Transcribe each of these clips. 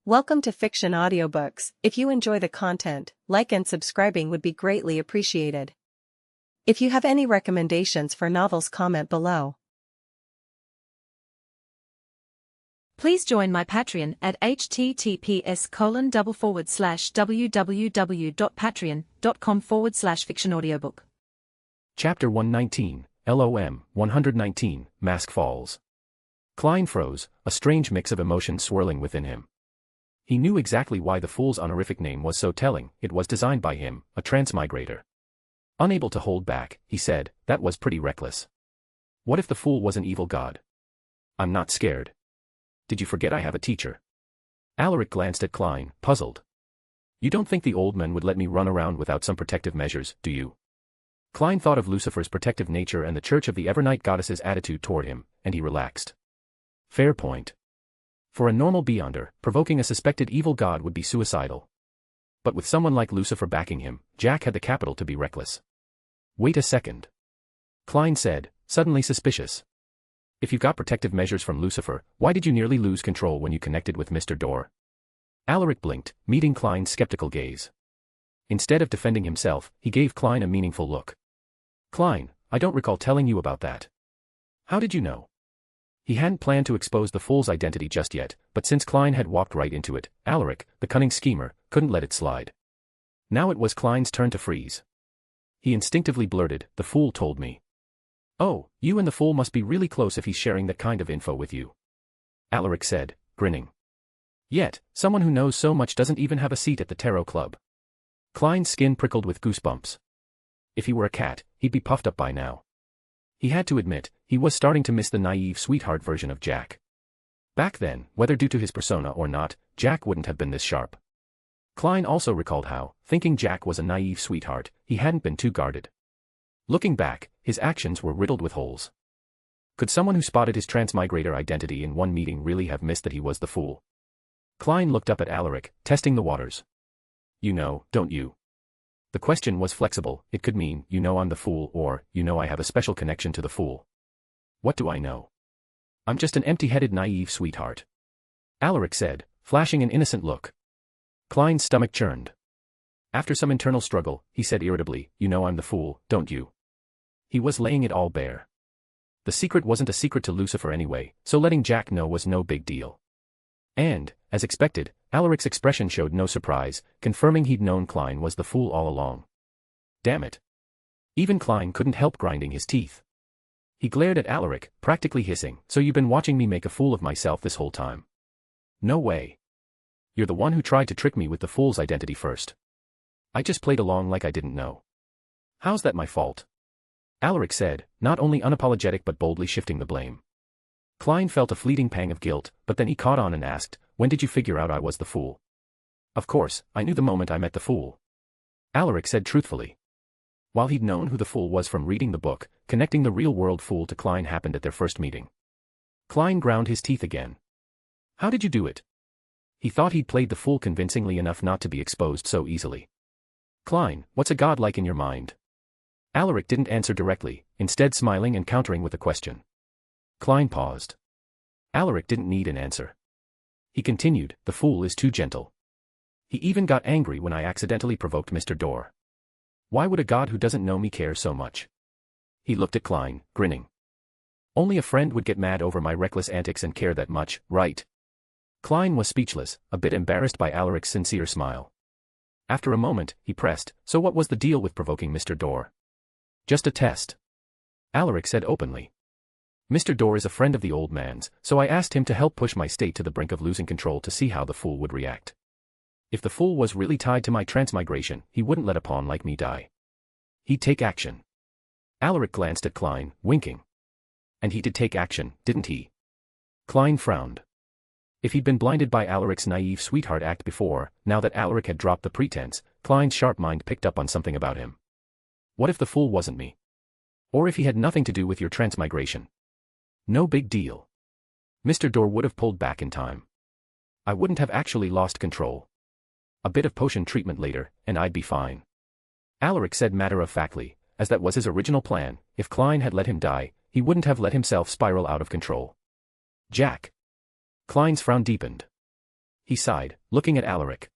Welcome to Fiction Audiobooks. If you enjoy the content, like and subscribing would be greatly appreciated. If you have any recommendations for novels, comment below. Please join my Patreon at https://www.patreon.com/fictionaudiobook. Chapter 119, LOM 119, Mask Falls. Klein froze, a strange mix of emotions swirling within him. He knew exactly why the Fool's honorific name was so telling. It was designed by him, a transmigrator. Unable to hold back, he said, "That was pretty reckless. What if the Fool was an evil god?" "I'm not scared. Did you forget I have a teacher?" Alaric glanced at Klein, puzzled. "You don't think the old man would let me run around without some protective measures, do you?" Klein thought of Lucifer's protective nature and the Church of the Evernight Goddess's attitude toward him, and he relaxed. Fair point. For a normal Beyonder, provoking a suspected evil god would be suicidal. But with someone like Lucifer backing him, Jack had the capital to be reckless. "Wait a second," Klein said, suddenly suspicious. "If you got protective measures from Lucifer, why did you nearly lose control when you connected with Mr. Dorr?" Alaric blinked, meeting Klein's skeptical gaze. Instead of defending himself, he gave Klein a meaningful look. "Klein, I don't recall telling you about that. How did you know?" He hadn't planned to expose the Fool's identity just yet, but since Klein had walked right into it, Alaric, the cunning schemer, couldn't let it slide. Now it was Klein's turn to freeze. He instinctively blurted, "The Fool told me." "Oh, you and the Fool must be really close if he's sharing that kind of info with you," Alaric said, grinning. "Yet, someone who knows so much doesn't even have a seat at the Tarot Club." Klein's skin prickled with goosebumps. If he were a cat, he'd be puffed up by now. He had to admit, he was starting to miss the naive sweetheart version of Jack. Back then, whether due to his persona or not, Jack wouldn't have been this sharp. Klein also recalled how, thinking Jack was a naive sweetheart, he hadn't been too guarded. Looking back, his actions were riddled with holes. Could someone who spotted his transmigrator identity in one meeting really have missed that he was the Fool? Klein looked up at Alaric, testing the waters. "You know, don't you?" The question was flexible. It could mean, "You know I'm the Fool," or, "You know I have a special connection to the Fool." "What do I know? I'm just an empty-headed naive sweetheart," Alaric said, flashing an innocent look. Klein's stomach churned. After some internal struggle, he said irritably, "You know I'm the Fool, don't you?" He was laying it all bare. The secret wasn't a secret to Lucifer anyway, so letting Jack know was no big deal. And, as expected, Alaric's expression showed no surprise, confirming he'd known Klein was the Fool all along. Damn it. Even Klein couldn't help grinding his teeth. He glared at Alaric, practically hissing, "So you've been watching me make a fool of myself this whole time?" "No way. You're the one who tried to trick me with the Fool's identity first. I just played along like I didn't know." "How's that my fault?" Alaric said, not only unapologetic but boldly shifting the blame. Klein felt a fleeting pang of guilt, but then he caught on and asked, "When did you figure out I was the Fool?" "Of course, I knew the moment I met the Fool," Alaric said truthfully. While he'd known who the Fool was from reading the book, connecting the real-world Fool to Klein happened at their first meeting. Klein ground his teeth again. "How did you do it?" He thought he'd played the Fool convincingly enough not to be exposed so easily. "Klein, what's a god like in your mind?" Alaric didn't answer directly, instead smiling and countering with a question. Klein paused. Alaric didn't need an answer. He continued, "The Fool is too gentle. He even got angry when I accidentally provoked Mr. Dorr. Why would a god who doesn't know me care so much?" He looked at Klein, grinning. "Only a friend would get mad over my reckless antics and care that much, right?" Klein was speechless, a bit embarrassed by Alaric's sincere smile. After a moment, he pressed, "So what was the deal with provoking Mr. Dorr?" "Just a test," Alaric said openly. "Mr. Dorr is a friend of the old man's, so I asked him to help push my state to the brink of losing control to see how the Fool would react. If the Fool was really tied to my transmigration, he wouldn't let a pawn like me die. He'd take action." Alaric glanced at Klein, winking. "And he did take action, didn't he?" Klein frowned. If he'd been blinded by Alaric's naive sweetheart act before, now that Alaric had dropped the pretense, Klein's sharp mind picked up on something about him. "What if the Fool wasn't me? Or if he had nothing to do with your transmigration? No big deal. Mr. Dorr would have pulled back in time. I wouldn't have actually lost control. A bit of potion treatment later, and I'd be fine." Alaric said matter-of-factly, as that was his original plan. If Klein had let him die, he wouldn't have let himself spiral out of control. "Jack." Klein's frown deepened. He sighed, looking at Alaric.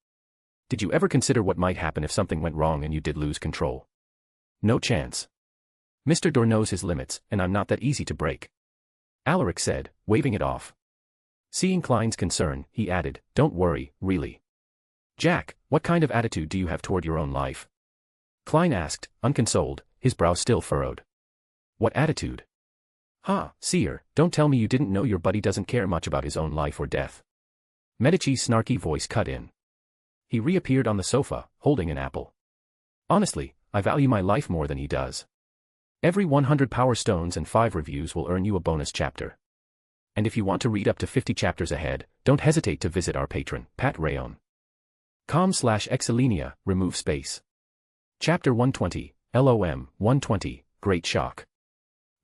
Did you ever consider what might happen if something went wrong and you did lose control? No chance. Mr. Door knows his limits, and I'm not that easy to break. Alaric said, waving it off. Seeing Klein's concern, he added, don't worry, really. Jack, what kind of attitude do you have toward your own life? Klein asked, unconsoled, his brow still furrowed. What attitude? Seer, don't tell me you didn't know your buddy doesn't care much about his own life or death. Medici's snarky voice cut in. He reappeared on the sofa, holding an apple. Honestly, I value my life more than he does. Every 100 power stones and 5 reviews will earn you a bonus chapter. And if you want to read up to 50 chapters ahead, don't hesitate to visit our patron, Pat Rayon. com/Exilenia, remove space. Chapter 120, LOM, 120, Great Shock.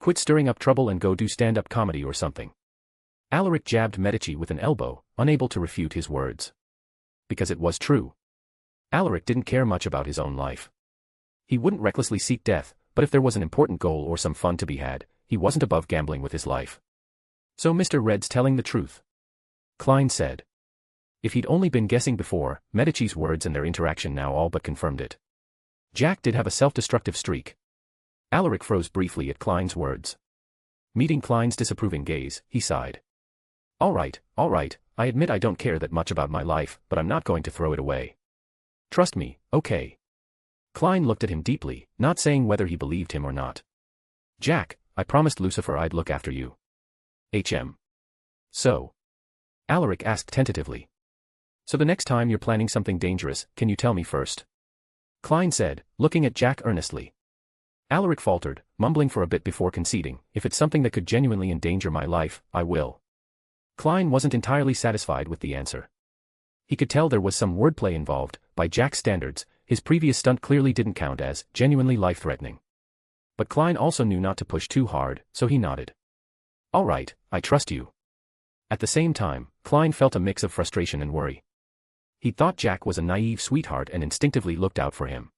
Quit stirring up trouble and go do stand-up comedy or something. Alaric jabbed Medici with an elbow, unable to refute his words. Because it was true. Alaric didn't care much about his own life. He wouldn't recklessly seek death, but if there was an important goal or some fun to be had, he wasn't above gambling with his life. So Mr. Red's telling the truth. Klein said. If he'd only been guessing before, Medici's words and their interaction now all but confirmed it. Jack did have a self-destructive streak. Alaric froze briefly at Klein's words. Meeting Klein's disapproving gaze, he sighed. All right, I admit I don't care that much about my life, but I'm not going to throw it away. Trust me, okay. Klein looked at him deeply, not saying whether he believed him or not. Jack, I promised Lucifer I'd look after you. So? Alaric asked tentatively. So the next time you're planning something dangerous, can you tell me first? Klein said, looking at Jack earnestly. Alaric faltered, mumbling for a bit before conceding, if it's something that could genuinely endanger my life, I will. Klein wasn't entirely satisfied with the answer. He could tell there was some wordplay involved. By Jack's standards, his previous stunt clearly didn't count as genuinely life-threatening. But Klein also knew not to push too hard, so he nodded. All right, I trust you. At the same time, Klein felt a mix of frustration and worry. He thought Jack was a naive sweetheart and instinctively looked out for him.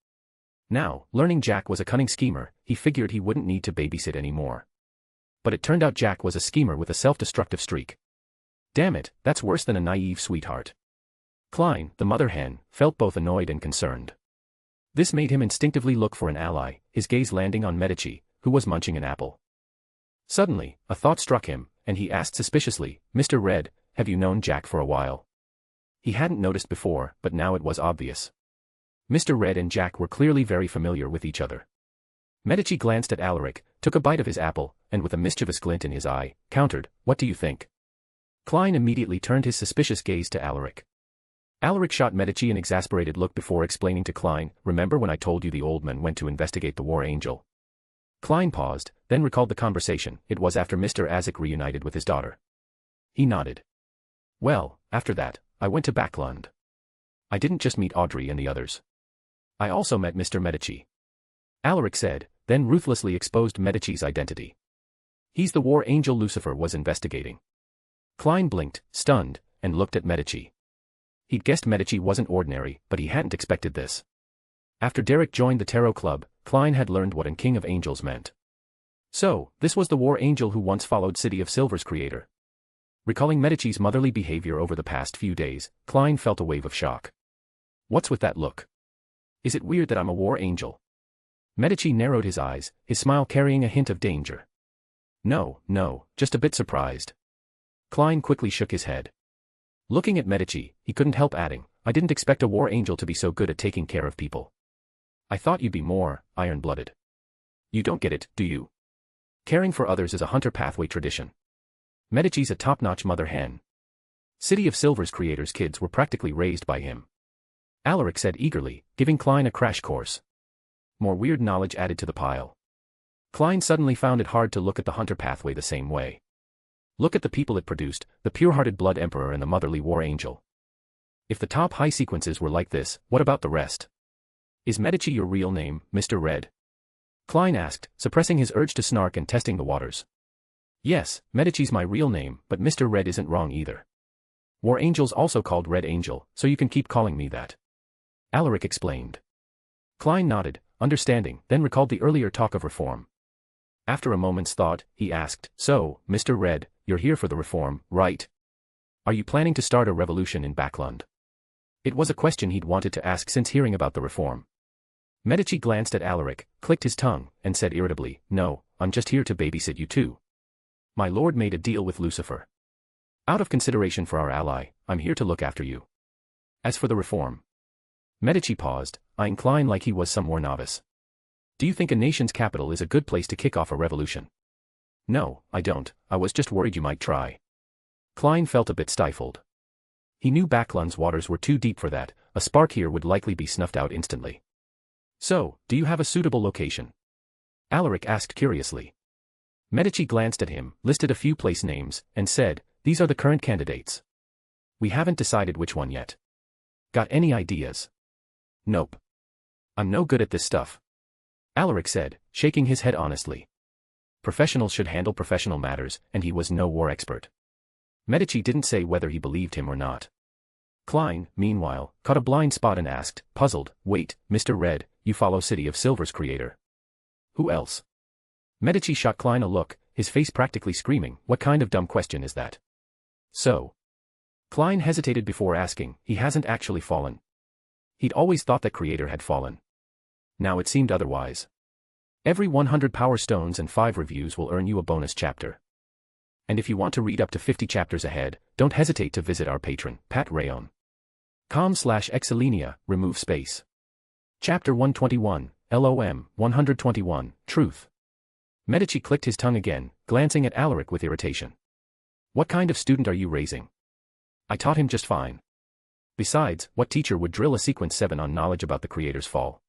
Now, learning Jack was a cunning schemer, he figured he wouldn't need to babysit anymore. But it turned out Jack was a schemer with a self-destructive streak. Damn it, that's worse than a naive sweetheart. Klein, the mother hen, felt both annoyed and concerned. This made him instinctively look for an ally, his gaze landing on Medici, who was munching an apple. Suddenly, a thought struck him, and he asked suspiciously, Mr. Red, have you known Jack for a while? He hadn't noticed before, but now it was obvious. Mr. Red and Jack were clearly very familiar with each other. Medici glanced at Alaric, took a bite of his apple, and with a mischievous glint in his eye, countered, what do you think? Klein immediately turned his suspicious gaze to Alaric. Alaric shot Medici an exasperated look before explaining to Klein, remember when I told you the old man went to investigate the War Angel? Klein paused, then recalled the conversation. It was after Mr. Isaac reunited with his daughter. He nodded. Well, after that, I went to Backlund. I didn't just meet Audrey and the others. I also met Mr. Medici. Alaric said, then ruthlessly exposed Medici's identity. He's the War Angel Lucifer was investigating. Klein blinked, stunned, and looked at Medici. He'd guessed Medici wasn't ordinary, but he hadn't expected this. After Derek joined the Tarot Club, Klein had learned what an King of Angels meant. So, this was the War Angel who once followed City of Silver's creator. Recalling Medici's motherly behavior over the past few days, Klein felt a wave of shock. What's with that look? Is it weird that I'm a War Angel? Medici narrowed his eyes, his smile carrying a hint of danger. No, just a bit surprised. Klein quickly shook his head. Looking at Medici, he couldn't help adding, I didn't expect a War Angel to be so good at taking care of people. I thought you'd be more iron-blooded. You don't get it, do you? Caring for others is a hunter pathway tradition. Medici's a top-notch mother hen. City of Silver's creators' kids were practically raised by him. Alaric said eagerly, giving Klein a crash course. More weird knowledge added to the pile. Klein suddenly found it hard to look at the hunter pathway the same way. Look at the people it produced, the pure-hearted Blood Emperor and the motherly War Angel. If the top high sequences were like this, what about the rest? Is Medici your real name, Mr. Red? Klein asked, suppressing his urge to snark and testing the waters. Yes, Medici's my real name, but Mr. Red isn't wrong either. War Angel's also called Red Angel, so you can keep calling me that. Alaric explained. Klein nodded, understanding, then recalled the earlier talk of reform. After a moment's thought, he asked, so, Mr. Red, you're here for the reform, right? Are you planning to start a revolution in Backlund? It was a question he'd wanted to ask since hearing about the reform. Medici glanced at Alaric, clicked his tongue, and said irritably, "No, I'm just here to babysit you too. My lord made a deal with Lucifer. Out of consideration for our ally, I'm here to look after you. As for the reform." Medici paused, eyeing Klein like he was some more novice. "Do you think a nation's capital is a good place to kick off a revolution?" "No, I don't, I was just worried you might try." Klein felt a bit stifled. He knew Backlund's waters were too deep for that, a spark here would likely be snuffed out instantly. "So, do you have a suitable location?" Alaric asked curiously. Medici glanced at him, listed a few place names, and said, "These are the current candidates. We haven't decided which one yet. Got any ideas?" "Nope. I'm no good at this stuff," Alaric said, shaking his head honestly. Professionals should handle professional matters, and he was no war expert. Medici didn't say whether he believed him or not. Klein, meanwhile, caught a blind spot and asked, puzzled, "Wait, Mr. Red, you follow City of Silver's creator?" "Who else?" Medici shot Klein a look, his face practically screaming, "What kind of dumb question is that?" "So?" Klein hesitated before asking, "He hasn't actually fallen." He'd always thought that creator had fallen. Now it seemed otherwise. Every 100 power stones and 5 reviews will earn you a bonus chapter. And if you want to read up to 50 chapters ahead, don't hesitate to visit our patron, patreon.com/exilenia, remove space. Chapter 121, LOM, 121, Truth. Medici clicked his tongue again, glancing at Alaric with irritation. "What kind of student are you raising? I taught him just fine. Besides, what teacher would drill a sequence 7 on knowledge about the creator's fall?"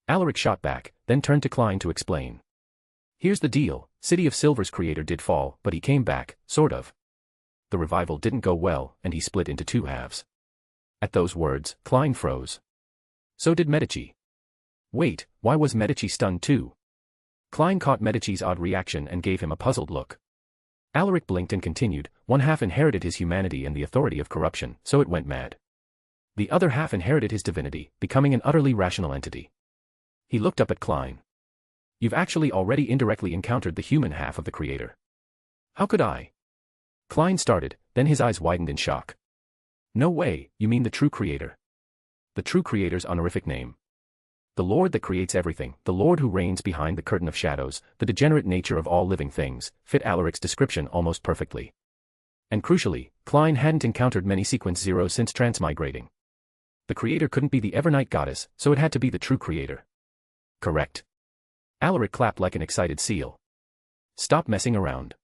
Alaric shot back, then turned to Klein to explain. "Here's the deal, City of Silver's creator did fall, but he came back, sort of. The revival didn't go well, and he split into 2 halves." At those words, Klein froze. So did Medici. Wait, why was Medici stunned too? Klein caught Medici's odd reaction and gave him a puzzled look. Alaric blinked and continued, "One half inherited his humanity and the authority of corruption, so it went mad. The other half inherited his divinity, becoming an utterly rational entity." He looked up at Klein. "You've actually already indirectly encountered the human half of the creator." "How could I?" Klein started, then his eyes widened in shock. "No way, you mean the true creator?" "The true creator's honorific name. The Lord that creates everything, the Lord who reigns behind the curtain of shadows, the degenerate nature of all living things," fit Alaric's description almost perfectly. And crucially, Klein hadn't encountered many sequence zeros since transmigrating. The creator couldn't be the Evernight goddess, so it had to be the true creator. "Correct." Alaric clapped like an excited seal. "Stop messing around.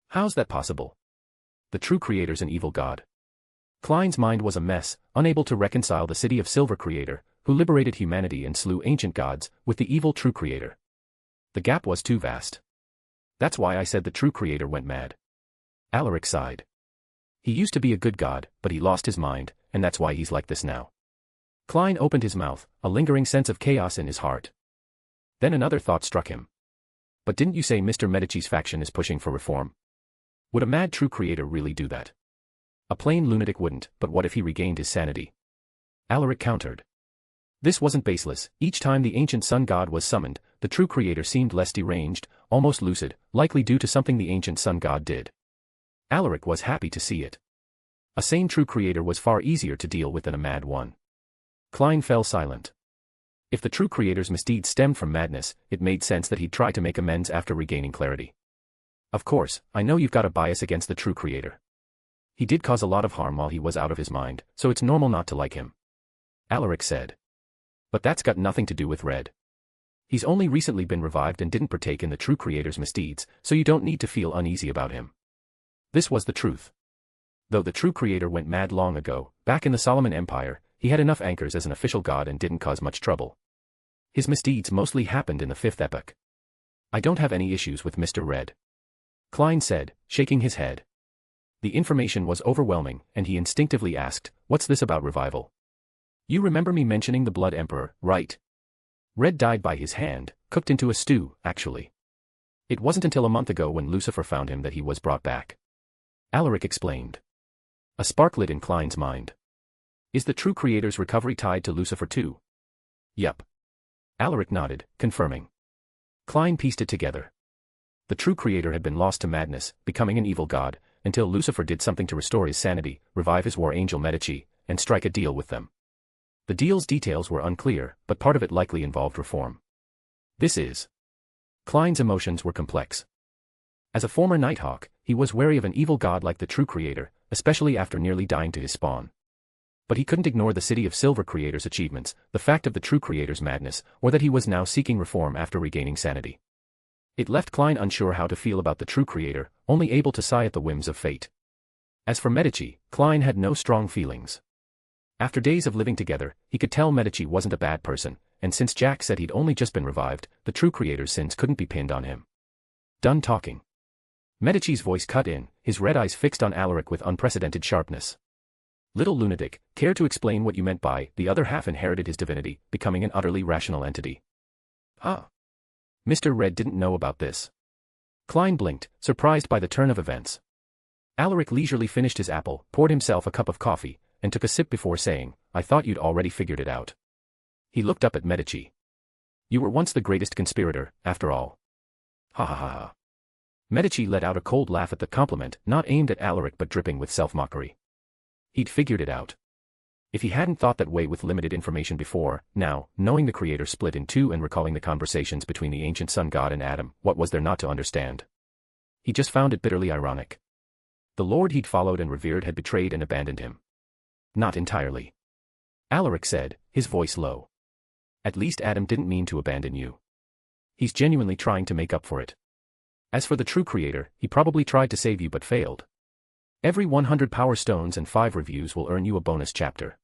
How's that possible? The true creator's an evil god." Klein's mind was a mess, unable to reconcile the City of Silver creator, who liberated humanity and slew ancient gods, with the evil true creator. The gap was too vast. "That's why I said the true creator went mad." Alaric sighed. "He used to be a good god, but he lost his mind, and that's why he's like this now." Klein opened his mouth, a lingering sense of chaos in his heart. Then another thought struck him. "But didn't you say Mr. Medici's faction is pushing for reform? Would a mad true creator really do that? A plain lunatic wouldn't, but what if he regained his sanity?" Alaric countered. This wasn't baseless. Each time the ancient sun god was summoned, the true creator seemed less deranged, almost lucid, likely due to something the ancient sun god did. Alaric was happy to see it. A sane true creator was far easier to deal with than a mad one. Klein fell silent. If the true creator's misdeeds stemmed from madness, it made sense that he'd try to make amends after regaining clarity. "Of course, I know you've got a bias against the true creator. He did cause a lot of harm while he was out of his mind, so it's normal not to like him," Alaric said. "But that's got nothing to do with Red. He's only recently been revived and didn't partake in the true creator's misdeeds, so you don't need to feel uneasy about him." This was the truth. Though the true creator went mad long ago, back in the Solomon Empire, he had enough anchors as an official god and didn't cause much trouble. His misdeeds mostly happened in the 5th epoch. "I don't have any issues with Mr. Red," Klein said, shaking his head. The information was overwhelming, and he instinctively asked, "What's this about revival? You remember me mentioning the Blood Emperor, right? Red died by his hand, cooked into a stew, actually. It wasn't until a month ago when Lucifer found him that he was brought back." Alaric explained. A spark lit in Klein's mind. "Is the true creator's recovery tied to Lucifer too?" "Yup." Alaric nodded, confirming. Klein pieced it together. The true creator had been lost to madness, becoming an evil god, until Lucifer did something to restore his sanity, revive his war angel Medici, and strike a deal with them. The deal's details were unclear, but part of it likely involved reform. Klein's emotions were complex. As a former Nighthawk, he was wary of an evil god like the true creator, especially after nearly dying to his spawn. But he couldn't ignore the City of Silver creator's achievements, the fact of the true creator's madness, or that he was now seeking reform after regaining sanity. It left Klein unsure how to feel about the true creator, only able to sigh at the whims of fate. As for Medici, Klein had no strong feelings. After days of living together, he could tell Medici wasn't a bad person, and since Jack said he'd only just been revived, the true creator's sins couldn't be pinned on him. Done talking. Medici's voice cut in, his red eyes fixed on Alaric with unprecedented sharpness. Little lunatic, care to explain what you meant by, the other half inherited his divinity, becoming an utterly rational entity? Ah. Mr. Red didn't know about this. Klein blinked, surprised by the turn of events. Alaric leisurely finished his apple, poured himself a cup of coffee, and took a sip before saying, I thought you'd already figured it out. He looked up at Medici. You were once the greatest conspirator, after all. Ha ha ha ha. Medici let out a cold laugh at the compliment, not aimed at Alaric but dripping with self-mockery. He'd figured it out. If he hadn't thought that way with limited information before, now, knowing the creator split in two and recalling the conversations between the ancient sun god and Adam, what was there not to understand? He just found it bitterly ironic. The lord he'd followed and revered had betrayed and abandoned him. Not entirely. Alaric said, his voice low. At least Adam didn't mean to abandon you. He's genuinely trying to make up for it. As for the true creator, he probably tried to save you but failed. Every 100 power stones and 5 reviews will earn you a bonus chapter.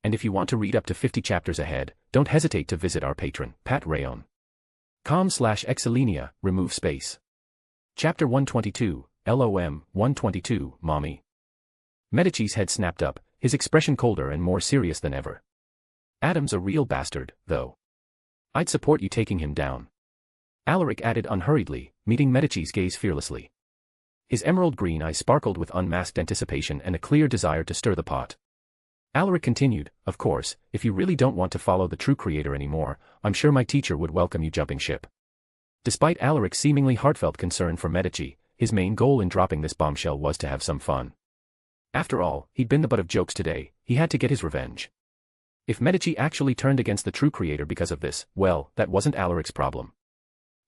And if you want to read up to 50 chapters ahead, don't hesitate to visit our patron, patreon.com/exilenia, remove space. Chapter 122, LOM, 122, Mommy. Medici's head snapped up, his expression colder and more serious than ever. Adam's a real bastard, though. I'd support you taking him down. Alaric added unhurriedly, meeting Medici's gaze fearlessly. His emerald green eyes sparkled with unmasked anticipation and a clear desire to stir the pot. Alaric continued, of course, if you really don't want to follow the true creator anymore, I'm sure my teacher would welcome you jumping ship. Despite Alaric's seemingly heartfelt concern for Medici, his main goal in dropping this bombshell was to have some fun. After all, he'd been the butt of jokes today, he had to get his revenge. If Medici actually turned against the true creator because of this, well, that wasn't Alaric's problem.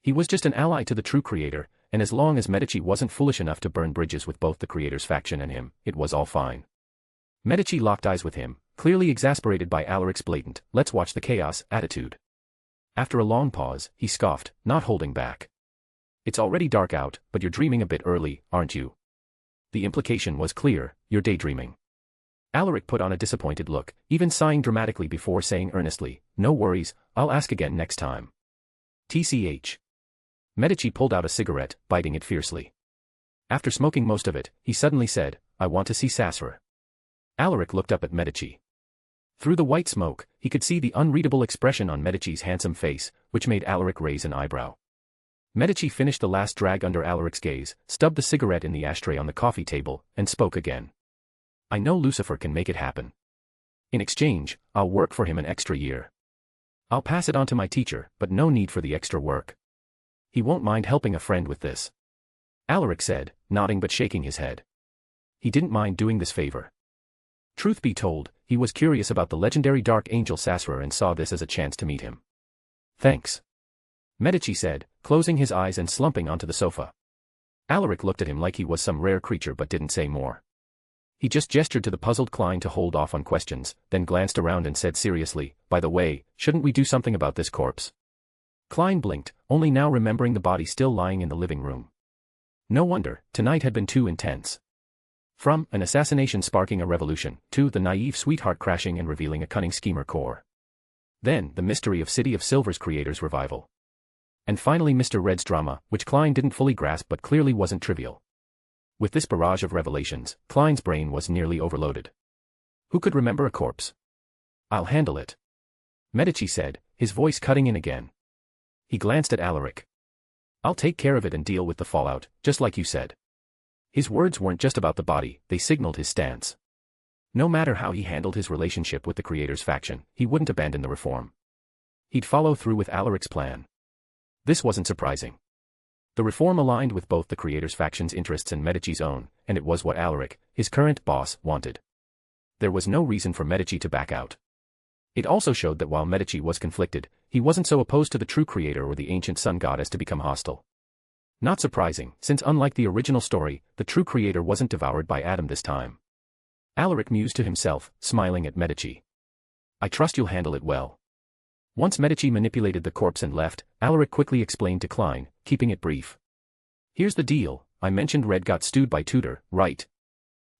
He was just an ally to the true creator, and as long as Medici wasn't foolish enough to burn bridges with both the creator's faction and him, it was all fine. Medici locked eyes with him, clearly exasperated by Alaric's blatant, let's watch the chaos, attitude. After a long pause, he scoffed, not holding back. It's already dark out, but you're dreaming a bit early, aren't you? The implication was clear, you're daydreaming. Alaric put on a disappointed look, even sighing dramatically before saying earnestly, no worries, I'll ask again next time. TCH. Medici pulled out a cigarette, biting it fiercely. After smoking most of it, he suddenly said, I want to see Sasra. Alaric looked up at Medici. Through the white smoke, he could see the unreadable expression on Medici's handsome face, which made Alaric raise an eyebrow. Medici finished the last drag under Alaric's gaze, stubbed the cigarette in the ashtray on the coffee table, and spoke again. I know Lucifer can make it happen. In exchange, I'll work for him an extra year. I'll pass it on to my teacher, but no need for the extra work. He won't mind helping a friend with this. Alaric said, nodding but shaking his head. He didn't mind doing this favor. Truth be told, he was curious about the legendary dark angel Sasra and saw this as a chance to meet him. Thanks. Medici said, closing his eyes and slumping onto the sofa. Alaric looked at him like he was some rare creature but didn't say more. He just gestured to the puzzled Klein to hold off on questions, then glanced around and said seriously, by the way, shouldn't we do something about this corpse? Klein blinked, only now remembering the body still lying in the living room. No wonder, tonight had been too intense. From an assassination sparking a revolution, to the naive sweetheart crashing and revealing a cunning schemer core. Then, the mystery of City of Silver's creator's revival. And finally Mr. Red's drama, which Klein didn't fully grasp but clearly wasn't trivial. With this barrage of revelations, Klein's brain was nearly overloaded. Who could remember a corpse? I'll handle it. Medici said, his voice cutting in again. He glanced at Alaric. I'll take care of it and deal with the fallout, just like you said. His words weren't just about the body, they signaled his stance. No matter how he handled his relationship with the creator's faction, he wouldn't abandon the reform. He'd follow through with Alaric's plan. This wasn't surprising. The reform aligned with both the creator's faction's interests and Medici's own, and it was what Alaric, his current boss, wanted. There was no reason for Medici to back out. It also showed that while Medici was conflicted, he wasn't so opposed to the true creator or the ancient sun god as to become hostile. Not surprising, since unlike the original story, the true creator wasn't devoured by Adam this time. Alaric mused to himself, smiling at Medici. I trust you'll handle it well. Once Medici manipulated the corpse and left, Alaric quickly explained to Klein, keeping it brief. Here's the deal, I mentioned Red got stewed by Tudor, right?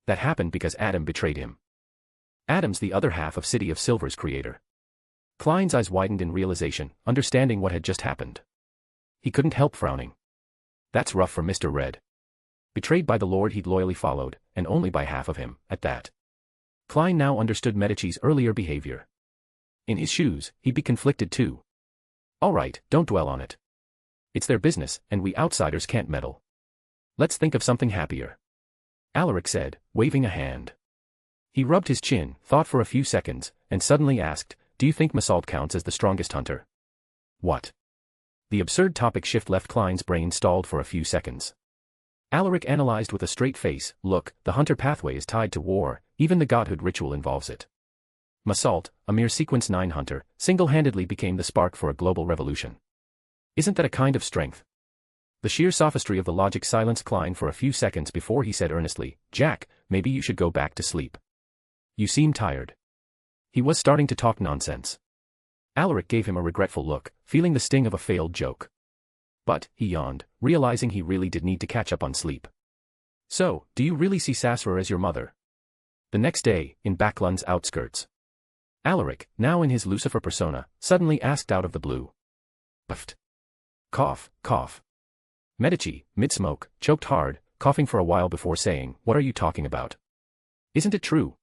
That happened because Adam betrayed him. Adam's the other half of City of Silver's creator. Klein's eyes widened in realization, understanding what had just happened. He couldn't help frowning. That's rough for Mr. Red. Betrayed by the lord he'd loyally followed, and only by half of him, at that. Klein now understood Medici's earlier behavior. In his shoes, he'd be conflicted too. All right, don't dwell on it. It's their business, and we outsiders can't meddle. Let's think of something happier. Alaric said, waving a hand. He rubbed his chin, thought for a few seconds, and suddenly asked, do you think Massault counts as the strongest hunter? What? The absurd topic shift left Klein's brain stalled for a few seconds. Alaric analyzed with a straight face, look, the hunter pathway is tied to war, even the godhood ritual involves it. Massault, a mere sequence 9 hunter, single-handedly became the spark for a global revolution. Isn't that a kind of strength? The sheer sophistry of the logic silenced Klein for a few seconds before he said earnestly, Jack, maybe you should go back to sleep. You seem tired. He was starting to talk nonsense. Alaric gave him a regretful look, feeling the sting of a failed joke. But, he yawned, realizing he really did need to catch up on sleep. So, do you really see Sasra as your mother? The next day, in Backlund's outskirts. Alaric, now in his Lucifer persona, suddenly asked out of the blue. Puffed. Cough, cough. Medici, mid-smoke, choked hard, coughing for a while before saying, what are you talking about? Isn't it true?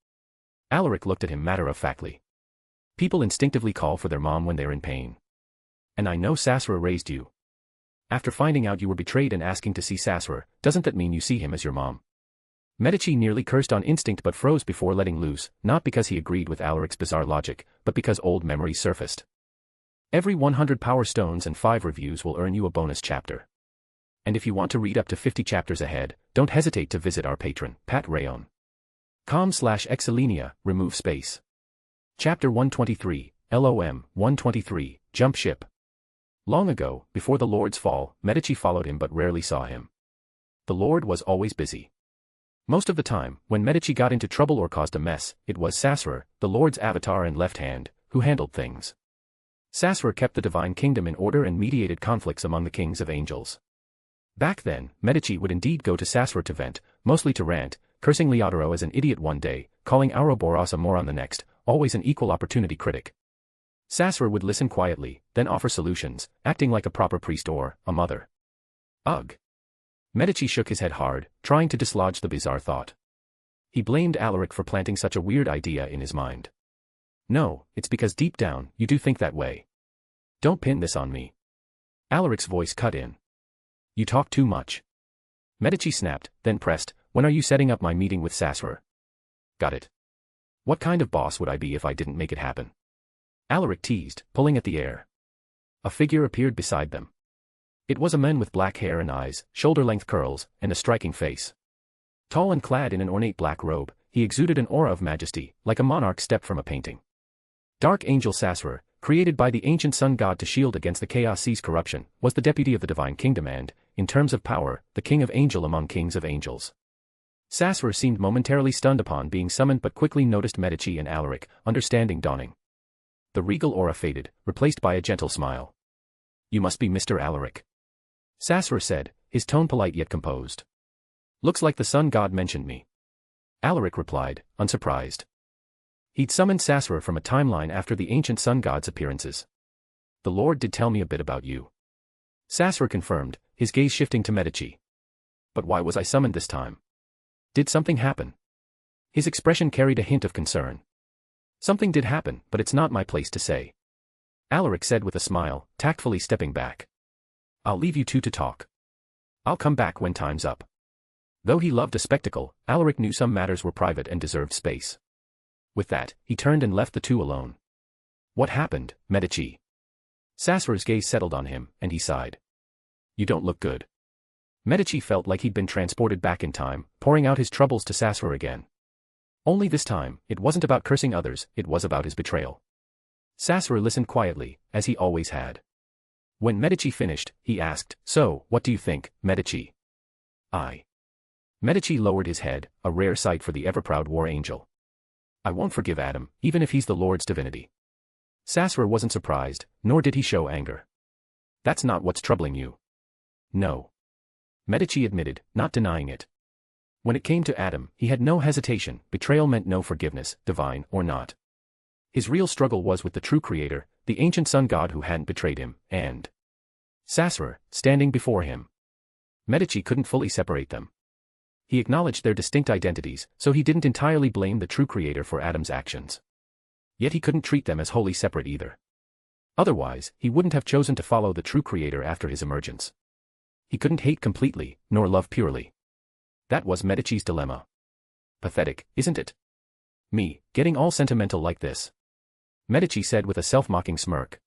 Alaric looked at him matter-of-factly. People instinctively call for their mom when they're in pain. And I know Sasra raised you. After finding out you were betrayed and asking to see Sasra, doesn't that mean you see him as your mom? Medici nearly cursed on instinct but froze before letting loose, not because he agreed with Alaric's bizarre logic, but because old memories surfaced. Every 100 power stones and 5 reviews will earn you a bonus chapter. And if you want to read up to 50 chapters ahead, don't hesitate to visit our patron, Pat Rayon. com/Exilenia, remove space. Chapter 123, LOM, 123, Jump Ship. Long ago, before the Lord's fall, Medici followed him but rarely saw him. The Lord was always busy. Most of the time, when Medici got into trouble or caused a mess, it was Sasra, the Lord's avatar and left hand, who handled things. Sasra kept the divine kingdom in order and mediated conflicts among the kings of angels. Back then, Medici would indeed go to Sasra to vent, mostly to rant, cursing Leodoro as an idiot one day, calling Ouroboros a moron the next, always an equal opportunity critic. Sasra would listen quietly, then offer solutions, acting like a proper priest or a mother. Ugh. Medici shook his head hard, trying to dislodge the bizarre thought. He blamed Alaric for planting such a weird idea in his mind. No, it's because deep down, you do think that way. Don't pin this on me. Alaric's voice cut in. You talk too much. Medici snapped, then pressed, when are you setting up my meeting with Sasra? Got it. What kind of boss would I be if I didn't make it happen? Alaric teased, pulling at the air. A figure appeared beside them. It was a man with black hair and eyes, shoulder-length curls, and a striking face. Tall and clad in an ornate black robe, he exuded an aura of majesty, like a monarch stepped from a painting. Dark Angel Sasra, created by the ancient sun god to shield against the Chaos Sea's corruption, was the deputy of the divine kingdom and, in terms of power, the king of angel among kings of angels. Sasra seemed momentarily stunned upon being summoned but quickly noticed Medici and Alaric, understanding dawning. The regal aura faded, replaced by a gentle smile. You must be Mr. Alaric. Sasra said, his tone polite yet composed. Looks like the sun god mentioned me. Alaric replied, unsurprised. He'd summoned Sasra from a timeline after the ancient sun god's appearances. The Lord did tell me a bit about you. Sasra confirmed, his gaze shifting to Medici. But why was I summoned this time? Did something happen? His expression carried a hint of concern. Something did happen, but it's not my place to say. Alaric said with a smile, tactfully stepping back. I'll leave you two to talk. I'll come back when time's up. Though he loved a spectacle, Alaric knew some matters were private and deserved space. With that, he turned and left the two alone. What happened, Medici? Sasra's gaze settled on him, and he sighed. You don't look good. Medici felt like he'd been transported back in time, pouring out his troubles to Sassuar again. Only this time, it wasn't about cursing others, it was about his betrayal. Sassuar listened quietly, as he always had. When Medici finished, he asked, "So, what do you think, Medici?" Medici lowered his head, a rare sight for the ever-proud war angel. "I won't forgive Adam, even if he's the Lord's divinity." Sassuar wasn't surprised, nor did he show anger. "That's not what's troubling you." "No." Medici admitted, not denying it. When it came to Adam, he had no hesitation. Betrayal meant no forgiveness, divine or not. His real struggle was with the true creator, the ancient sun god who hadn't betrayed him, and Sassuar, standing before him. Medici couldn't fully separate them. He acknowledged their distinct identities, so he didn't entirely blame the true creator for Adam's actions. Yet he couldn't treat them as wholly separate either. Otherwise, he wouldn't have chosen to follow the true creator after his emergence. He couldn't hate completely, nor love purely. That was Medici's dilemma. Pathetic, isn't it? Me, getting all sentimental like this. Medici said with a self-mocking smirk.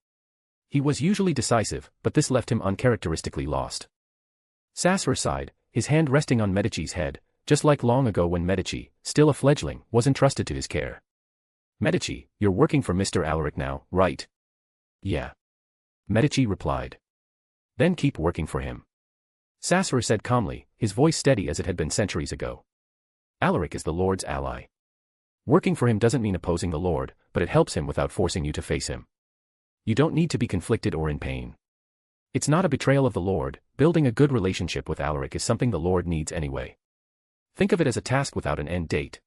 He was usually decisive, but this left him uncharacteristically lost. Sassuar sighed, his hand resting on Medici's head, just like long ago when Medici, still a fledgling, was entrusted to his care. "Medici, you're working for Mr. Alaric now, right?" "Yeah." Medici replied. "Then keep working for him." Sassuar said calmly, his voice steady as it had been centuries ago. "Alaric is the Lord's ally. Working for him doesn't mean opposing the Lord, but it helps him without forcing you to face him. You don't need to be conflicted or in pain. It's not a betrayal of the Lord. Building a good relationship with Alaric is something the Lord needs anyway. Think of it as a task without an end date."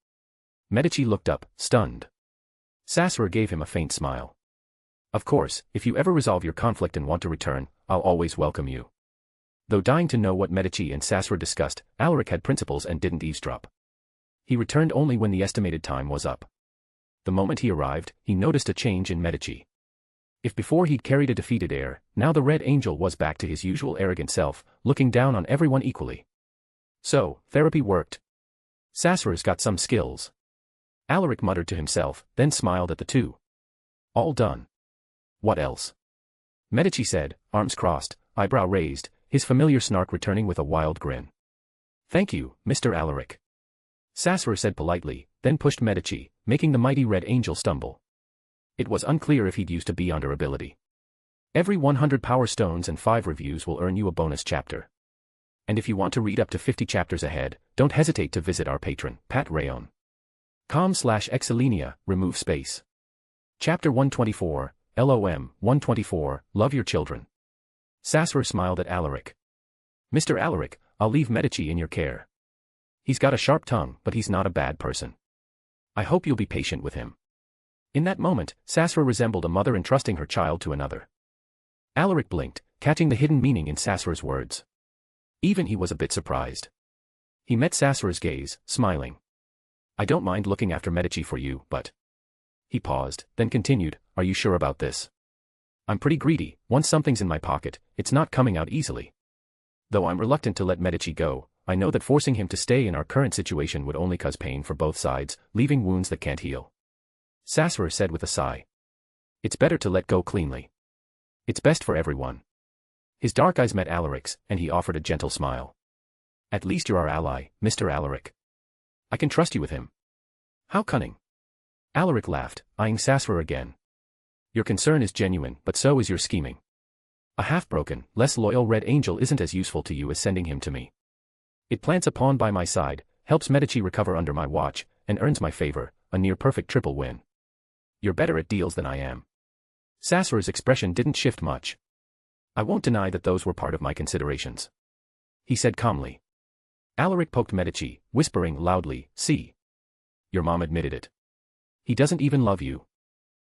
Medici looked up, stunned. Sassuar gave him a faint smile. "Of course, if you ever resolve your conflict and want to return, I'll always welcome you." Though dying to know what Medici and Sassuar discussed, Alaric had principles and didn't eavesdrop. He returned only when the estimated time was up. The moment he arrived, he noticed a change in Medici. If before he'd carried a defeated air, now the Red Angel was back to his usual arrogant self, looking down on everyone equally. So, therapy worked. Sassuar's got some skills. Alaric muttered to himself, then smiled at the two. All done. What else? Medici said, arms crossed, eyebrow raised, his familiar snark returning with a wild grin. "Thank you, Mr. Alaric." Sassuar said politely, then pushed Medici, making the mighty Red Angel stumble. It was unclear if he'd used a beyonder ability. Every 100 power stones and 5 reviews will earn you a bonus chapter. And if you want to read up to 50 chapters ahead, don't hesitate to visit our patron, patreon.com/exilenia, remove space. Chapter 124, LOM, 124, Love Your Children. Sassuar smiled at Alaric. "Mr. Alaric, I'll leave Medici in your care. He's got a sharp tongue, but he's not a bad person. I hope you'll be patient with him." In that moment, Sassuar resembled a mother entrusting her child to another. Alaric blinked, catching the hidden meaning in Sassuar's words. Even he was a bit surprised. He met Sassuar's gaze, smiling. "I don't mind looking after Medici for you, but..." He paused, then continued, "Are you sure about this? I'm pretty greedy. Once something's in my pocket, it's not coming out easily. Though I'm reluctant to let Medici go, I know that forcing him to stay in our current situation would only cause pain for both sides, leaving wounds that can't heal." Sassuar said with a sigh. "It's better to let go cleanly. It's best for everyone." His dark eyes met Alaric's, and he offered a gentle smile. "At least you're our ally, Mr. Alaric. I can trust you with him." "How cunning." Alaric laughed, eyeing Sassuar again. "Your concern is genuine, but so is your scheming. A half-broken, less loyal Red Angel isn't as useful to you as sending him to me. It plants a pawn by my side, helps Medici recover under my watch, and earns my favor, a near-perfect triple win. You're better at deals than I am." Sassuar's expression didn't shift much. "I won't deny that those were part of my considerations," he said calmly. Alaric poked Medici, whispering loudly, "See. Your mom admitted it. He doesn't even love you."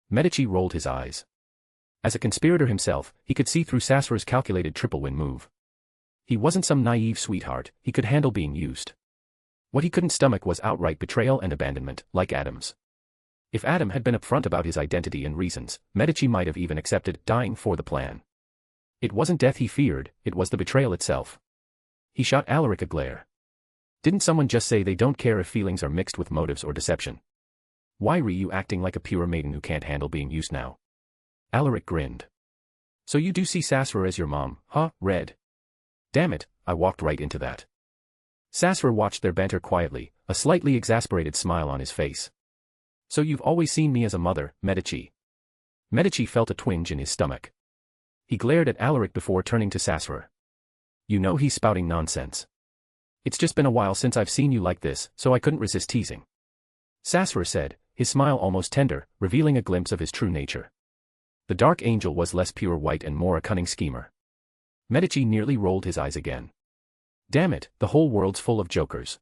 Medici rolled his eyes. As a conspirator himself, he could see through Sassuar's calculated triple-win move. He wasn't some naive sweetheart, he could handle being used. What he couldn't stomach was outright betrayal and abandonment, like Adam's. If Adam had been upfront about his identity and reasons, Medici might have even accepted dying for the plan. It wasn't death he feared, it was the betrayal itself. He shot Alaric a glare. Didn't someone just say they don't care if feelings are mixed with motives or deception? Why were you acting like a pure maiden who can't handle being used now? Alaric grinned. "So you do see Sassuar as your mom, huh, Red? Damn it, I walked right into that. Sasser watched their banter quietly, a slightly exasperated smile on his face. So you've always seen me as a mother, Medici. Medici felt a twinge in his stomach. He glared at Alaric before turning to Sasser. You know he's spouting nonsense. It's just been a while since I've seen you like this, so I couldn't resist teasing. Sasser said, his smile almost tender, revealing a glimpse of his true nature. The dark angel was less pure white and more a cunning schemer. Medici nearly rolled his eyes again. Damn it, the whole world's full of jokers.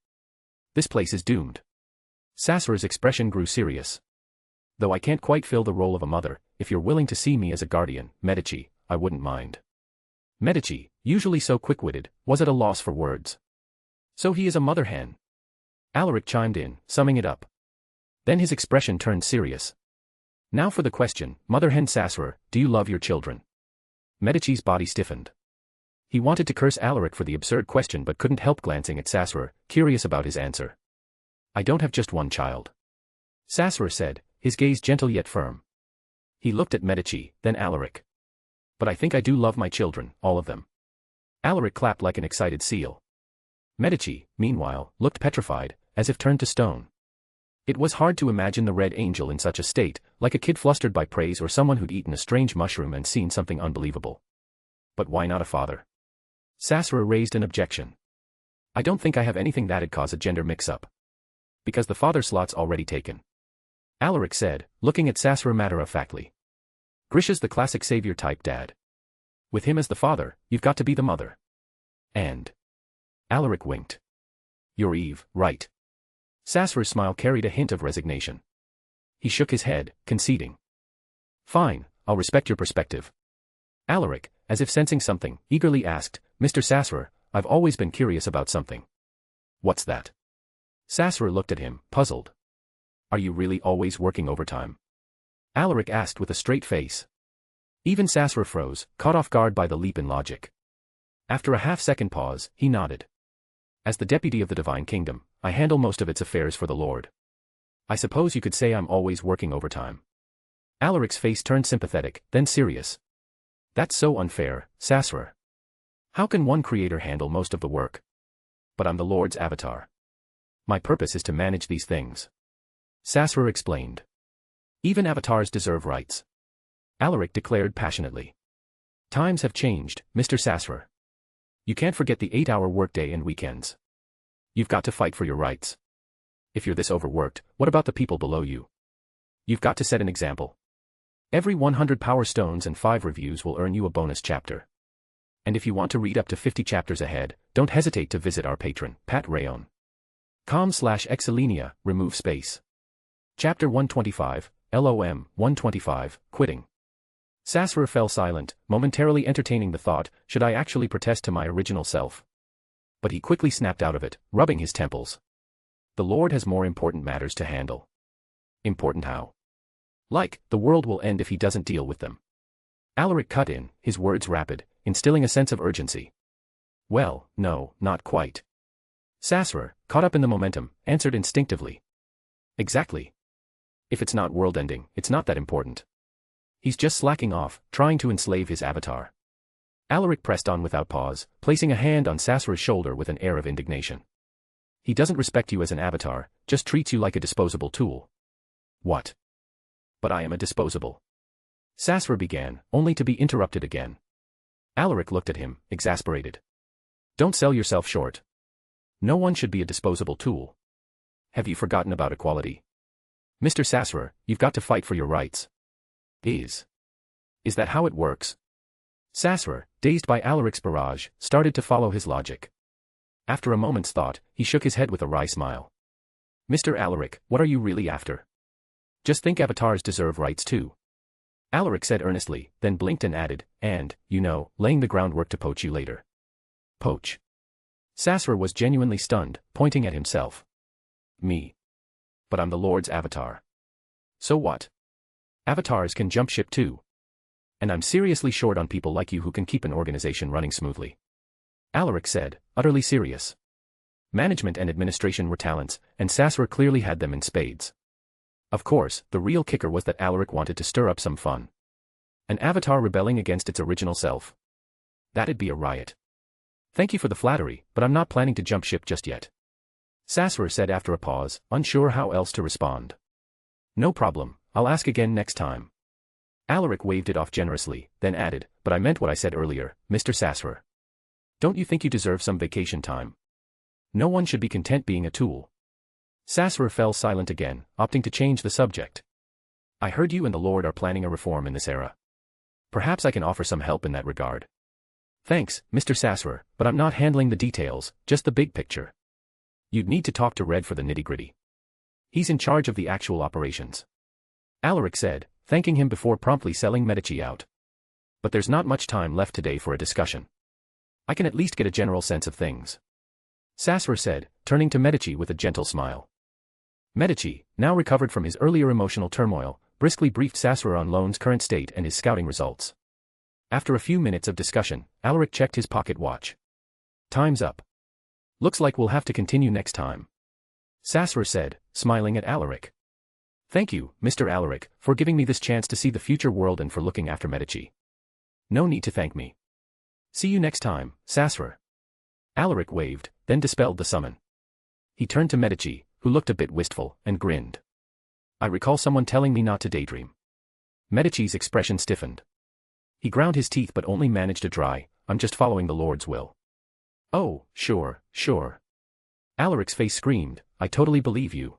This place is doomed. Sasser's expression grew serious. Though I can't quite fill the role of a mother, if you're willing to see me as a guardian, Medici, I wouldn't mind. Medici, usually so quick-witted, was at a loss for words. So he is a mother hen. Alaric chimed in, summing it up. Then his expression turned serious. Now for the question, Mother hen Sasser, do you love your children? Medici's body stiffened. He wanted to curse Alaric for the absurd question but couldn't help glancing at Sasser, curious about his answer. I don't have just one child. Sasser said, his gaze gentle yet firm. He looked at Medici, then Alaric. But I think I do love my children, all of them. Alaric clapped like an excited seal. Medici, meanwhile, looked petrified, as if turned to stone. It was hard to imagine the Red Angel in such a state, like a kid flustered by praise or someone who'd eaten a strange mushroom and seen something unbelievable. But why not a father? Sasser raised an objection. I don't think I have anything that'd cause a gender mix-up. Because the father slot's already taken. Alaric said, looking at Sasser matter-of-factly. Grisha's the classic savior-type dad. With him as the father, you've got to be the mother. And... Alaric winked. You're Eve, right? Sasser's smile carried a hint of resignation. He shook his head, conceding. Fine, I'll respect your perspective. Alaric, as if sensing something, eagerly asked, Mr. Sasser, I've always been curious about something. What's that? Sasser looked at him, puzzled. Are you really always working overtime? Alaric asked with a straight face. Even Sasser froze, caught off guard by the leap in logic. After a half-second pause, he nodded. As the deputy of the divine kingdom, I handle most of its affairs for the Lord. I suppose you could say I'm always working overtime. Alaric's face turned sympathetic, then serious. That's so unfair, Sasser. How can one creator handle most of the work? But I'm the Lord's avatar. My purpose is to manage these things. Sasser explained. Even avatars deserve rights. Alaric declared passionately. Times have changed, Mr. Sasser. You can't forget the 8-hour workday and weekends. You've got to fight for your rights. If you're this overworked, what about the people below you? You've got to set an example. Every 100 power stones and 5 reviews will earn you a bonus chapter. And if you want to read up to 50 chapters ahead, don't hesitate to visit our patron, patreon.com/exilinia, remove space. Chapter 125, LOM, 125, Quitting. Sasser fell silent, momentarily entertaining the thought, should I actually protest to my original self? But he quickly snapped out of it, rubbing his temples. The Lord has more important matters to handle. Important how? Like, the world will end if he doesn't deal with them. Alaric cut in, his words rapid, instilling a sense of urgency. Well, no, not quite. Sasser, caught up in the momentum, answered instinctively. Exactly. If it's not world-ending, it's not that important. He's just slacking off, trying to enslave his avatar. Alaric pressed on without pause, placing a hand on Sasser's shoulder with an air of indignation. He doesn't respect you as an avatar, just treats you like a disposable tool. What? But I am a disposable. Sasser began, only to be interrupted again. Alaric looked at him, exasperated. Don't sell yourself short. No one should be a disposable tool. Have you forgotten about equality? Mr. Sasser, you've got to fight for your rights. Is that how it works? Sasser, dazed by Alaric's barrage, started to follow his logic. After a moment's thought, he shook his head with a wry smile. Mr. Alaric, what are you really after? Just think avatars deserve rights too. Alaric said earnestly, then blinked and added, and, you know, laying the groundwork to poach you later. Poach. Sasser was genuinely stunned, pointing at himself. Me. But I'm the Lord's avatar. So what? Avatars can jump ship too. And I'm seriously short on people like you who can keep an organization running smoothly. Alaric said, utterly serious. Management and administration were talents, and Sasser clearly had them in spades. Of course, the real kicker was that Alaric wanted to stir up some fun. An avatar rebelling against its original self. That'd be a riot. Thank you for the flattery, but I'm not planning to jump ship just yet. Sasser said after a pause, unsure how else to respond. No problem, I'll ask again next time. Alaric waved it off generously, then added, but I meant what I said earlier, Mr. Sasser. Don't you think you deserve some vacation time? No one should be content being a tool. Sasser fell silent again, opting to change the subject. I heard you and the Lord are planning a reform in this era. Perhaps I can offer some help in that regard. Thanks, Mr. Sasser, but I'm not handling the details, just the big picture. You'd need to talk to Red for the nitty-gritty. He's in charge of the actual operations. Alaric said, thanking him before promptly selling Medici out. But there's not much time left today for a discussion. I can at least get a general sense of things. Sasser said, turning to Medici with a gentle smile. Medici, now recovered from his earlier emotional turmoil, briskly briefed Sasser on Lone's current state and his scouting results. After a few minutes of discussion, Alaric checked his pocket watch. Time's up. Looks like we'll have to continue next time. Sasser said, smiling at Alaric. Thank you, Mr. Alaric, for giving me this chance to see the future world and for looking after Medici. No need to thank me. See you next time, Sasser. Alaric waved, then dispelled the summon. He turned to Medici, who looked a bit wistful, and grinned. I recall someone telling me not to daydream. Medici's expression stiffened. He ground his teeth but only managed a dry, I'm just following the Lord's will. Oh, sure, sure. Alaric's face screamed, I totally believe you.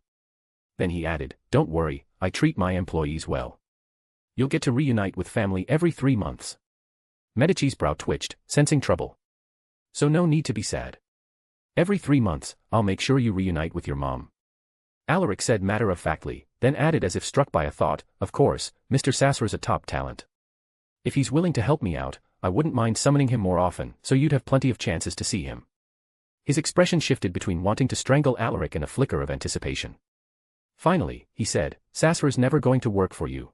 Then he added, don't worry, I treat my employees well. You'll get to reunite with family every 3 months. Medici's brow twitched, sensing trouble. So no need to be sad. Every 3 months, I'll make sure you reunite with your mom. Alaric said matter-of-factly, then added as if struck by a thought, of course, Mr. Sasser's a top talent. If he's willing to help me out, I wouldn't mind summoning him more often, so you'd have plenty of chances to see him. His expression shifted between wanting to strangle Alaric and a flicker of anticipation. Finally, he said, Sasser's never going to work for you.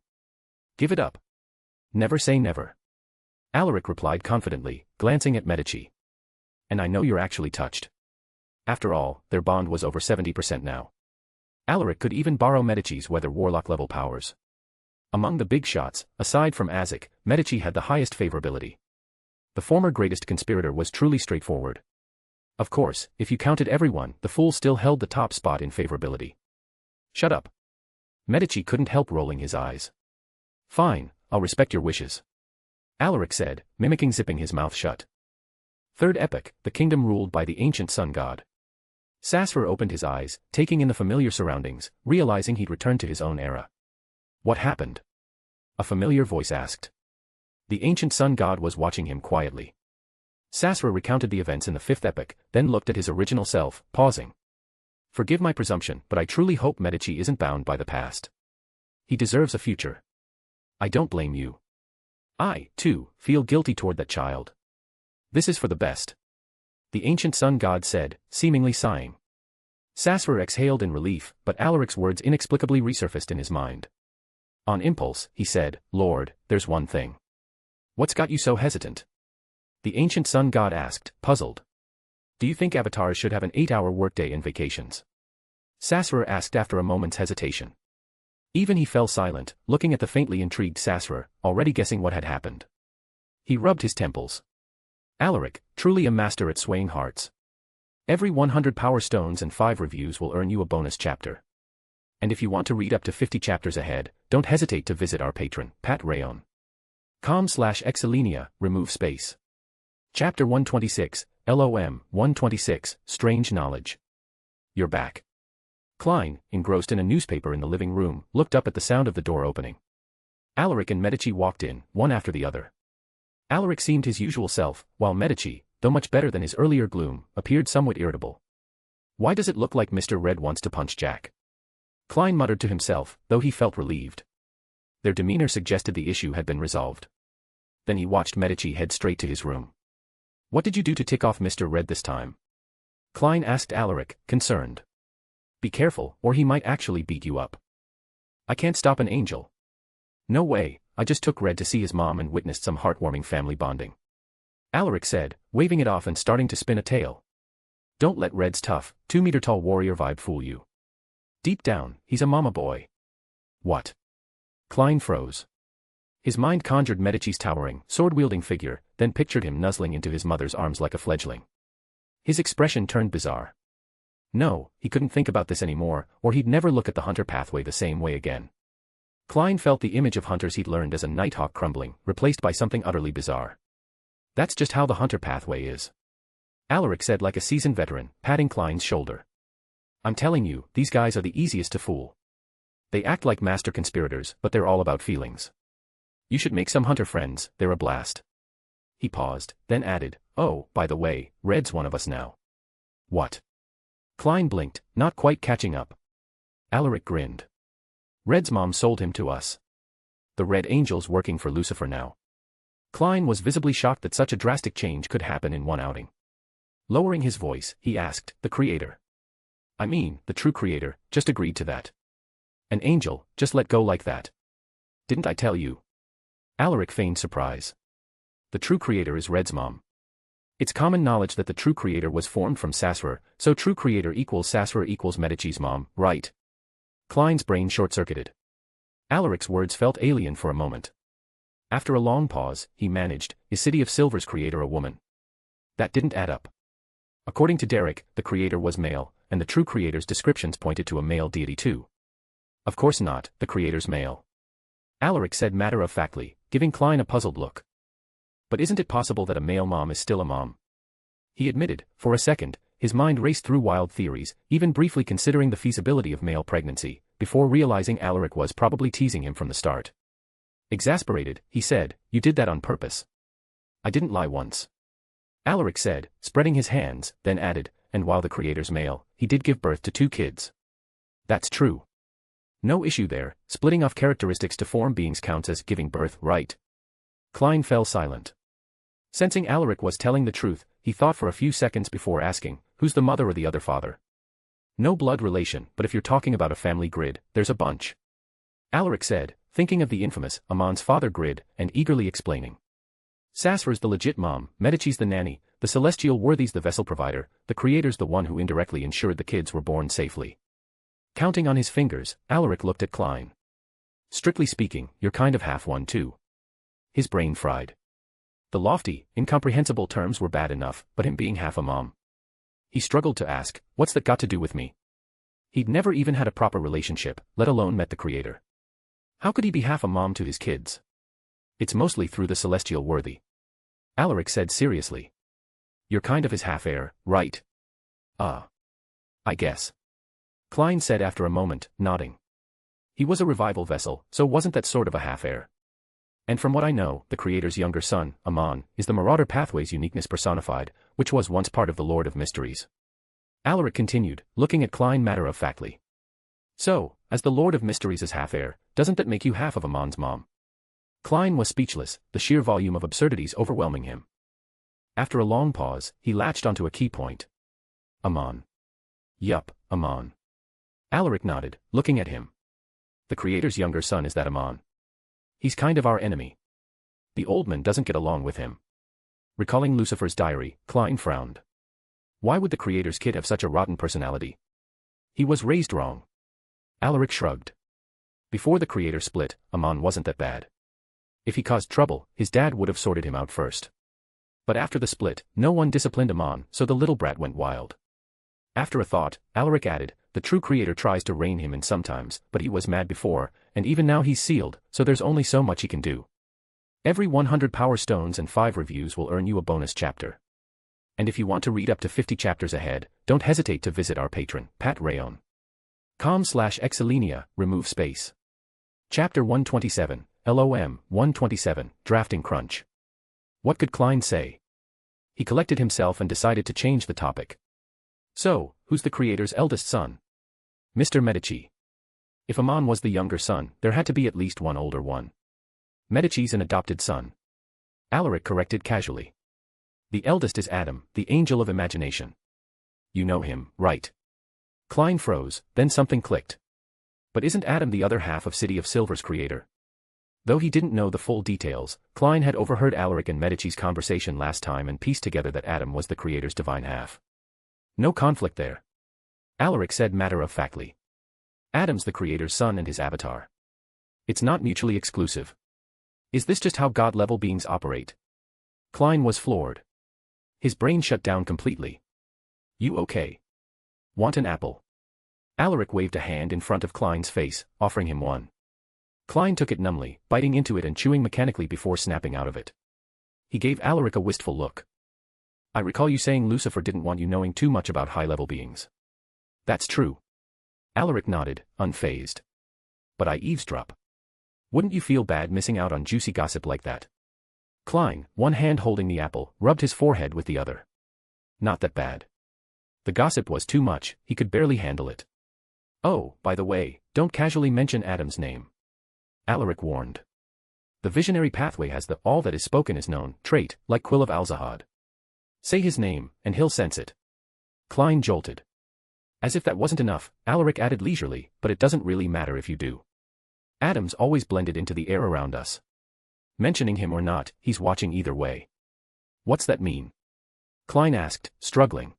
Give it up. Never say never. Alaric replied confidently, glancing at Medici. And I know you're actually touched. After all, their bond was over 70% now. Alaric could even borrow Medici's weather warlock-level powers. Among the big shots, aside from Isaac, Medici had the highest favorability. The former greatest conspirator was truly straightforward. Of course, if you counted everyone, the fool still held the top spot in favorability. Shut up. Medici couldn't help rolling his eyes. Fine, I'll respect your wishes. Alaric said, mimicking zipping his mouth shut. Third epoch, the kingdom ruled by the ancient sun god. Sasser opened his eyes, taking in the familiar surroundings, realizing he'd returned to his own era. What happened? A familiar voice asked. The ancient sun god was watching him quietly. Sasser recounted the events in the fifth epoch, then looked at his original self, pausing. Forgive my presumption, but I truly hope Medici isn't bound by the past. He deserves a future. I don't blame you. I, too, feel guilty toward that child. This is for the best. The ancient sun god said, seemingly sighing. Sasser exhaled in relief, but Alaric's words inexplicably resurfaced in his mind. On impulse, he said, Lord, there's one thing. What's got you so hesitant? The ancient sun god asked, puzzled. Do you think avatars should have an 8-hour workday and vacations? Sasser asked after a moment's hesitation. Even he fell silent, looking at the faintly intrigued Sasser, already guessing what had happened. He rubbed his temples. Alaric, truly a master at swaying hearts. Every 100 power stones and 5 reviews will earn you a bonus chapter. And if you want to read up to 50 chapters ahead, don't hesitate to visit our patron, Pat Rayon. com/Exilenia, remove space. Chapter 126, LOM, 126, Strange Knowledge. You're back. Klein, engrossed in a newspaper in the living room, looked up at the sound of the door opening. Alaric and Medici walked in, one after the other. Alaric seemed his usual self, while Medici, though much better than his earlier gloom, appeared somewhat irritable. Why does it look like Mr. Red wants to punch Jack? Klein muttered to himself, though he felt relieved. Their demeanor suggested the issue had been resolved. Then he watched Medici head straight to his room. What did you do to tick off Mr. Red this time? Klein asked Alaric, concerned. Be careful, or he might actually beat you up. I can't stop an angel. No way, I just took Red to see his mom and witnessed some heartwarming family bonding. Alaric said, waving it off and starting to spin a tale. Don't let Red's tough, 2-meter-tall warrior vibe fool you. Deep down, he's a mama boy. What? Klein froze. His mind conjured Medici's towering, sword-wielding figure, then pictured him nuzzling into his mother's arms like a fledgling. His expression turned bizarre. No, he couldn't think about this anymore, or he'd never look at the hunter pathway the same way again. Klein felt the image of hunters he'd learned as a nighthawk crumbling, replaced by something utterly bizarre. That's just how the hunter pathway is. Alaric said like a seasoned veteran, patting Klein's shoulder. I'm telling you, these guys are the easiest to fool. They act like master conspirators, but they're all about feelings. You should make some hunter friends, they're a blast. He paused, then added, oh, by the way, Red's one of us now. What? Klein blinked, not quite catching up. Alaric grinned. Red's mom sold him to us. The Red Angel's working for Lucifer now. Klein was visibly shocked that such a drastic change could happen in one outing. Lowering his voice, he asked, the creator. I mean, the true creator, just agreed to that. An angel, just let go like that. Didn't I tell you? Alaric feigned surprise. The true creator is Red's mom. It's common knowledge that the true creator was formed from Sassurer, so true creator equals Sassurer equals Medici's mom, right? Klein's brain short-circuited. Alaric's words felt alien for a moment. After a long pause, he managed, is City of Silver's creator a woman? That didn't add up. According to Derek, the creator was male, and the true creator's descriptions pointed to a male deity too. Of course not, the creator's male. Alaric said matter-of-factly, giving Klein a puzzled look. But isn't it possible that a male mom is still a mom? He admitted, for a second, his mind raced through wild theories, even briefly considering the feasibility of male pregnancy, before realizing Alaric was probably teasing him from the start. Exasperated, he said, you did that on purpose. I didn't lie once. Alaric said, spreading his hands, then added, and while the creator's male, he did give birth to 2 kids. That's true. No issue there, splitting off characteristics to form beings counts as giving birth, right? Klein fell silent. Sensing Alaric was telling the truth, he thought for a few seconds before asking, who's the mother or the other father? No blood relation, but if you're talking about a family grid, there's a bunch. Alaric said, thinking of the infamous Amon's father grid, and eagerly explaining. Sassurer's the legit mom, Medici's the nanny, the celestial worthy's the vessel provider, the creator's the one who indirectly ensured the kids were born safely. Counting on his fingers, Alaric looked at Klein. Strictly speaking, you're kind of half one too. His brain fried. The lofty, incomprehensible terms were bad enough, but him being half a mom. He struggled to ask, what's that got to do with me? He'd never even had a proper relationship, let alone met the creator. How could he be half a mom to his kids? It's mostly through the celestial worthy. Alaric said seriously. You're kind of his half-heir, right? I guess. Klein said after a moment, nodding. He was a revival vessel, so wasn't that sort of a half-heir. And from what I know, the creator's younger son, Amon, is the Marauder Pathway's uniqueness personified, which was once part of the Lord of Mysteries. Alaric continued, looking at Klein matter-of-factly. So, as the Lord of Mysteries is half-heir, doesn't that make you half of Amon's mom? Klein was speechless, the sheer volume of absurdities overwhelming him. After a long pause, he latched onto a key point. Amon. Yup, Amon. Alaric nodded, looking at him. The creator's younger son is that Amon. He's kind of our enemy. The old man doesn't get along with him. Recalling Lucifer's diary, Klein frowned. Why would the creator's kid have such a rotten personality? He was raised wrong. Alaric shrugged. Before the creator split, Amon wasn't that bad. If he caused trouble, his dad would have sorted him out first. But after the split, no one disciplined Amon, so the little brat went wild. After a thought, Alaric added, the true creator tries to rein him in sometimes, but he was mad before, and even now he's sealed, so there's only so much he can do. Every 100 power stones and 5 reviews will earn you a bonus chapter. And if you want to read up to 50 chapters ahead, don't hesitate to visit our patron, Pat Rayon. com/Exilenia, remove space. Chapter 127, LOM, 127, Drafting Crunch. What could Klein say? He collected himself and decided to change the topic. So, who's the creator's eldest son? Mr. Medici. If Amon was the younger son, there had to be at least one older one. Medici's an adopted son. Alaric corrected casually. The eldest is Adam, the angel of imagination. You know him, right? Klein froze, then something clicked. But isn't Adam the other half of City of Silver's creator? Though he didn't know the full details, Klein had overheard Alaric and Medici's conversation last time and pieced together that Adam was the creator's divine half. No conflict there. Alaric said matter-of-factly. Adam's the creator's son and his avatar. It's not mutually exclusive. Is this just how God-level beings operate? Klein was floored. His brain shut down completely. You okay? Want an apple? Alaric waved a hand in front of Klein's face, offering him one. Klein took it numbly, biting into it and chewing mechanically before snapping out of it. He gave Alaric a wistful look. I recall you saying Lucifer didn't want you knowing too much about high-level beings. That's true. Alaric nodded, unfazed. But I eavesdrop. Wouldn't you feel bad missing out on juicy gossip like that? Klein, one hand holding the apple, rubbed his forehead with the other. Not that bad. The gossip was too much, he could barely handle it. Oh, by the way, don't casually mention Adam's name. Alaric warned. The visionary pathway has the all that is spoken is known trait, like Quill of Alzahad. Say his name, and he'll sense it. Klein jolted. As if that wasn't enough, Alaric added leisurely, but it doesn't really matter if you do. Adam's always blended into the air around us. Mentioning him or not, he's watching either way. What's that mean? Klein asked, struggling.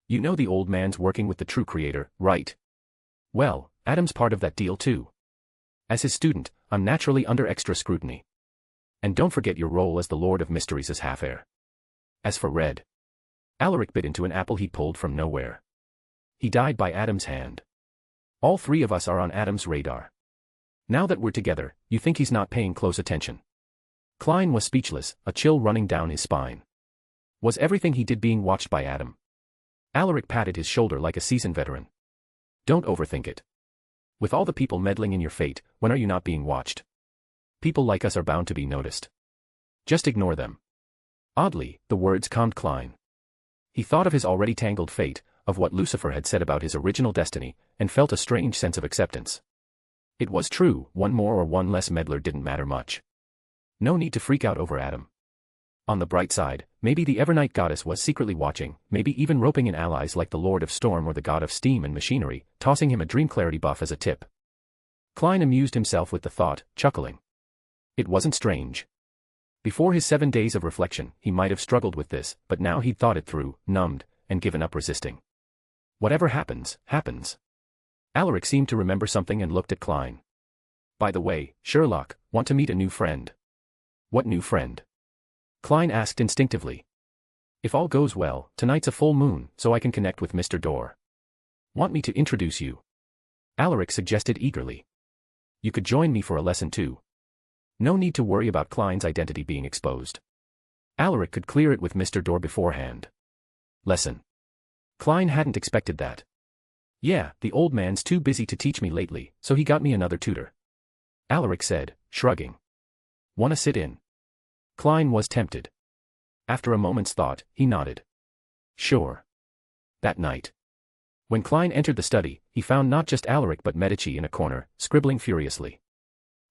You know the old man's working with the true creator, right? Well, Adam's part of that deal too. As his student, I'm naturally under extra scrutiny. And don't forget your role as the Lord of Mysteries as half-heir. As for Red. Alaric bit into an apple he pulled from nowhere. He died by Adam's hand. All three of us are on Adam's radar. Now that we're together, you think he's not paying close attention? Klein was speechless, a chill running down his spine. Was everything he did being watched by Adam? Alaric patted his shoulder like a seasoned veteran. Don't overthink it. With all the people meddling in your fate, when are you not being watched? People like us are bound to be noticed. Just ignore them. Oddly, the words calmed Klein. He thought of his already tangled fate, of what Lucifer had said about his original destiny, and felt a strange sense of acceptance. It was true, one more or one less meddler didn't matter much. No need to freak out over Adam. On the bright side, maybe the Evernight goddess was secretly watching, maybe even roping in allies like the Lord of Storm or the god of steam and machinery, tossing him a dream clarity buff as a tip. Klein amused himself with the thought, chuckling. It wasn't strange. Before his 7 days of reflection, he might have struggled with this, but now he'd thought it through, numbed, and given up resisting. Whatever happens, happens. Alaric seemed to remember something and looked at Klein. By the way, Sherlock, want to meet a new friend. What new friend? Klein asked instinctively. If all goes well, tonight's a full moon, so I can connect with Mr. Dorr. Want me to introduce you? Alaric suggested eagerly. You could join me for a lesson too. No need to worry about Klein's identity being exposed. Alaric could clear it with Mr. Dorr beforehand. Lesson. Klein hadn't expected that. Yeah, the old man's too busy to teach me lately, so he got me another tutor. Alaric said, shrugging. Wanna sit in? Klein was tempted. After a moment's thought, he nodded. Sure. That night. When Klein entered the study, he found not just Alaric but Medici in a corner, scribbling furiously.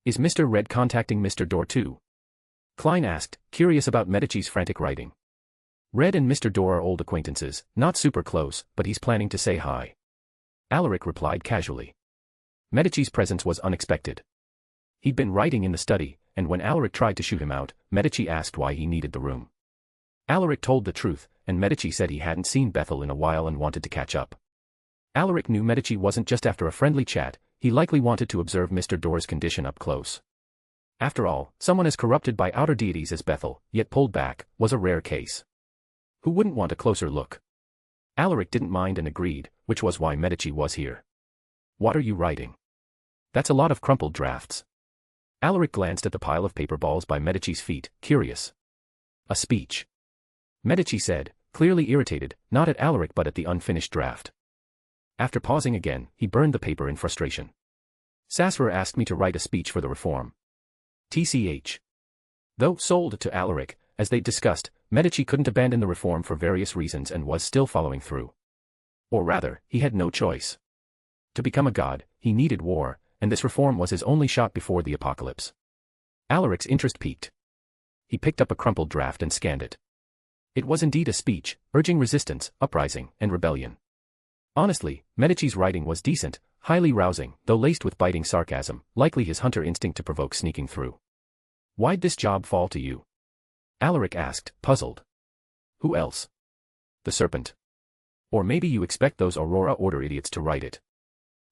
Is Mr. Red contacting Mr. Dorr too? Klein asked, curious about Medici's frantic writing. Red and Mr. Dorr are old acquaintances, not super close, but he's planning to say hi. Alaric replied casually. Medici's presence was unexpected. He'd been writing in the study, and when Alaric tried to shoot him out, Medici asked why he needed the room. Alaric told the truth, and Medici said he hadn't seen Bethel in a while and wanted to catch up. Alaric knew Medici wasn't just after a friendly chat, he likely wanted to observe Mr. Dorr's condition up close. After all, someone as corrupted by outer deities as Bethel, yet pulled back, was a rare case. Who wouldn't want a closer look? Alaric didn't mind and agreed, which was why Medici was here. What are you writing? That's a lot of crumpled drafts. Alaric glanced at the pile of paper balls by Medici's feet, curious. A speech. Medici said, clearly irritated, not at Alaric but at the unfinished draft. After pausing again, he burned the paper in frustration. Sasser asked me to write a speech for the reform. TCH. Though sold to Alaric, as they discussed, Medici couldn't abandon the reform for various reasons and was still following through. Or rather, he had no choice. To become a god, he needed war, and this reform was his only shot before the apocalypse. Alaric's interest piqued. He picked up a crumpled draft and scanned it. It was indeed a speech, urging resistance, uprising, and rebellion. Honestly, Medici's writing was decent, highly rousing, though laced with biting sarcasm, likely his hunter instinct to provoke sneaking through. Why'd this job fall to you? Alaric asked, puzzled. Who else? The serpent. Or maybe you expect those Aurora Order idiots to write it.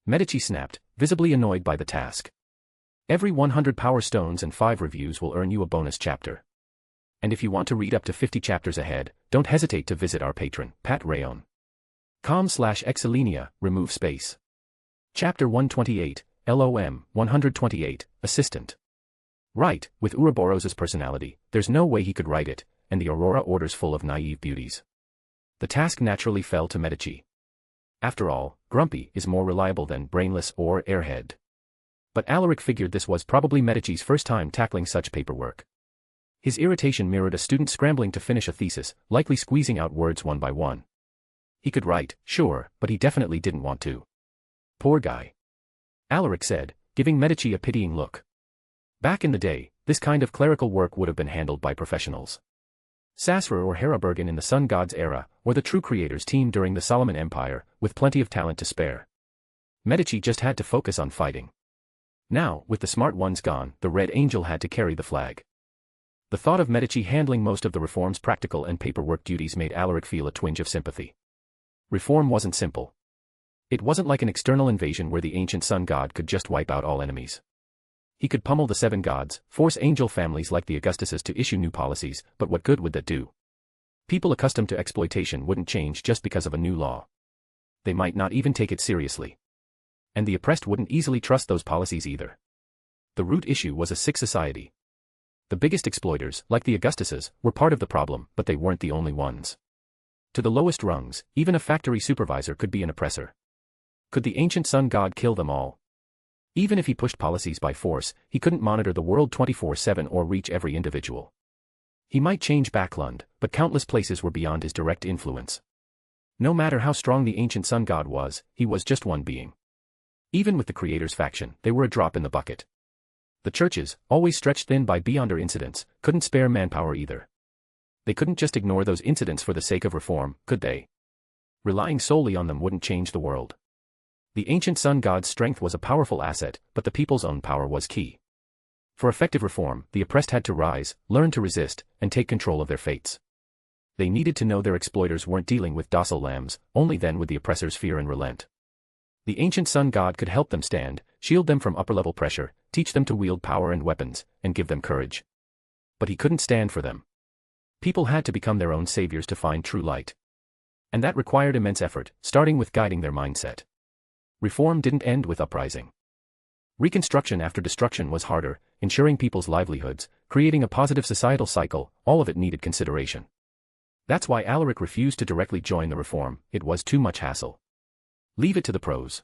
Medici snapped, visibly annoyed by the task. Every 100 power stones and 5 reviews will earn you a bonus chapter. And if you want to read up to 50 chapters ahead, don't hesitate to visit our patron, Pat Rayon. com/Exilenia, remove space. Chapter 128, LOM, 128, Assistant. Right, with Ouroboros' personality, there's no way he could write it, and the Aurora Order's full of naive beauties. The task naturally fell to Medici. After all, Grumpy is more reliable than Brainless or Airhead. But Alaric figured this was probably Medici's first time tackling such paperwork. His irritation mirrored a student scrambling to finish a thesis, likely squeezing out words one by one. He could write, sure, but he definitely didn't want to. Poor guy. Alaric said, giving Medici a pitying look. Back in the day, this kind of clerical work would have been handled by professionals. Sasra or Herabergen in the Sun God's era, or the True Creators team during the Solomon Empire, with plenty of talent to spare. Medici just had to focus on fighting. Now, with the smart ones gone, the Red Angel had to carry the flag. The thought of Medici handling most of the reform's practical and paperwork duties made Alaric feel a twinge of sympathy. Reform wasn't simple. It wasn't like an external invasion where the ancient sun god could just wipe out all enemies. He could pummel the 7 gods, force angel families like the Augustuses to issue new policies, but what good would that do? People accustomed to exploitation wouldn't change just because of a new law. They might not even take it seriously. And the oppressed wouldn't easily trust those policies either. The root issue was a sick society. The biggest exploiters, like the Augustuses, were part of the problem, but they weren't the only ones. To the lowest rungs, even a factory supervisor could be an oppressor. Could the ancient sun god kill them all? Even if he pushed policies by force, he couldn't monitor the world 24/7 or reach every individual. He might change Backlund, but countless places were beyond his direct influence. No matter how strong the ancient sun god was, he was just one being. Even with the Creator's faction, they were a drop in the bucket. The churches, always stretched thin by beyonder incidents, couldn't spare manpower either. They couldn't just ignore those incidents for the sake of reform, could they? Relying solely on them wouldn't change the world. The ancient sun god's strength was a powerful asset, but the people's own power was key. For effective reform, the oppressed had to rise, learn to resist, and take control of their fates. They needed to know their exploiters weren't dealing with docile lambs, only then would the oppressors fear and relent. The ancient sun god could help them stand, shield them from upper-level pressure, teach them to wield power and weapons, and give them courage. But he couldn't stand for them. People had to become their own saviors to find true light. And that required immense effort, starting with guiding their mindset. Reform didn't end with uprising. Reconstruction after destruction was harder, ensuring people's livelihoods, creating a positive societal cycle, all of it needed consideration. That's why Alaric refused to directly join the reform, it was too much hassle. Leave it to the pros.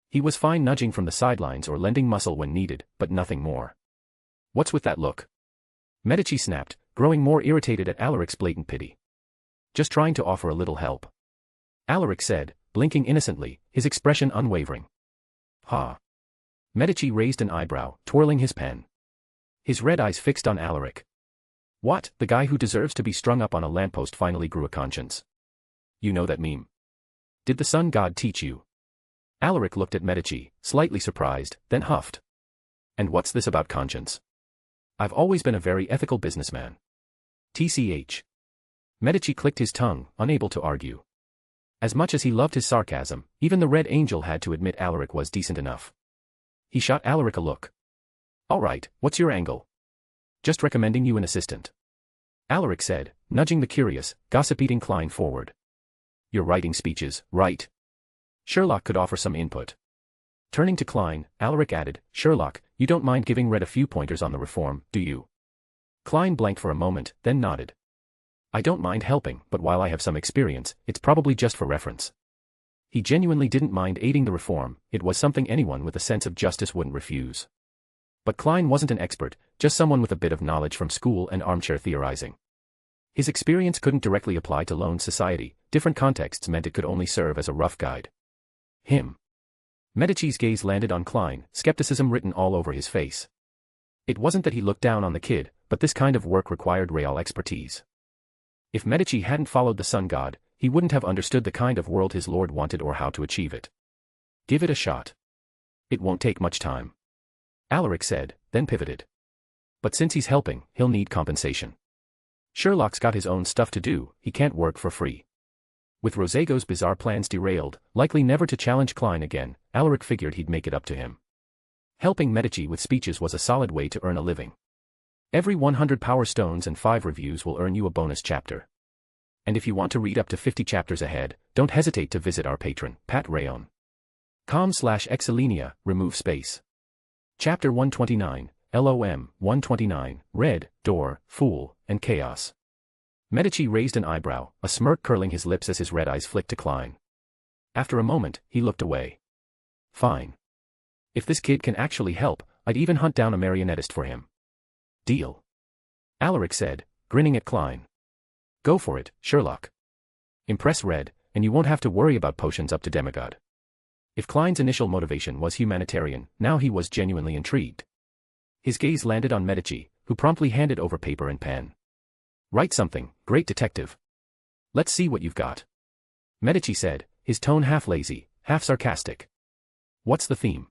He was fine nudging from the sidelines or lending muscle when needed, but nothing more. What's with that look? Medici snapped, growing more irritated at Alaric's blatant pity. Just trying to offer a little help. Alaric said, blinking innocently, his expression unwavering. Ha. Medici raised an eyebrow, twirling his pen. His red eyes fixed on Alaric. What, the guy who deserves to be strung up on a lamppost finally grew a conscience? You know that meme. Did the sun god teach you? Alaric looked at Medici, slightly surprised, then huffed. And what's this about conscience? I've always been a very ethical businessman. TCH. Medici clicked his tongue, unable to argue. As much as he loved his sarcasm, even the Red Angel had to admit Alaric was decent enough. He shot Alaric a look. All right, what's your angle? Just recommending you an assistant. Alaric said, nudging the curious, gossip-eating Klein forward. You're writing speeches, right? Sherlock could offer some input. Turning to Klein, Alaric added, Sherlock, you don't mind giving Red a few pointers on the reform, do you? Klein blanked for a moment, then nodded. I don't mind helping, but while I have some experience, it's probably just for reference. He genuinely didn't mind aiding the reform, it was something anyone with a sense of justice wouldn't refuse. But Klein wasn't an expert, just someone with a bit of knowledge from school and armchair theorizing. His experience couldn't directly apply to lone society, different contexts meant it could only serve as a rough guide. Him. Medici's gaze landed on Klein, skepticism written all over his face. It wasn't that he looked down on the kid, but this kind of work required real expertise. If Medici hadn't followed the sun god, he wouldn't have understood the kind of world his lord wanted or how to achieve it. Give it a shot. It won't take much time. Alaric said, then pivoted. But since he's helping, he'll need compensation. Sherlock's got his own stuff to do, he can't work for free. With Rosego's bizarre plans derailed, likely never to challenge Klein again, Alaric figured he'd make it up to him. Helping Medici with speeches was a solid way to earn a living. Every 100 power stones and 5 reviews will earn you a bonus chapter. And if you want to read up to 50 chapters ahead, don't hesitate to visit our patron, patreon.com/exilinia, remove space. Chapter 129, LOM, 129, Red, Door, Fool, and Chaos. Medici raised an eyebrow, a smirk curling his lips as his red eyes flicked to Klein. After a moment, he looked away. Fine. If this kid can actually help, I'd even hunt down a marionettist for him. Deal. Alaric said, grinning at Klein. Go for it, Sherlock. Impress Red, and you won't have to worry about potions up to demigod. If Klein's initial motivation was humanitarian, now he was genuinely intrigued. His gaze landed on Medici, who promptly handed over paper and pen. Write something, great detective. Let's see what you've got. Medici said, his tone half lazy, half sarcastic. What's the theme?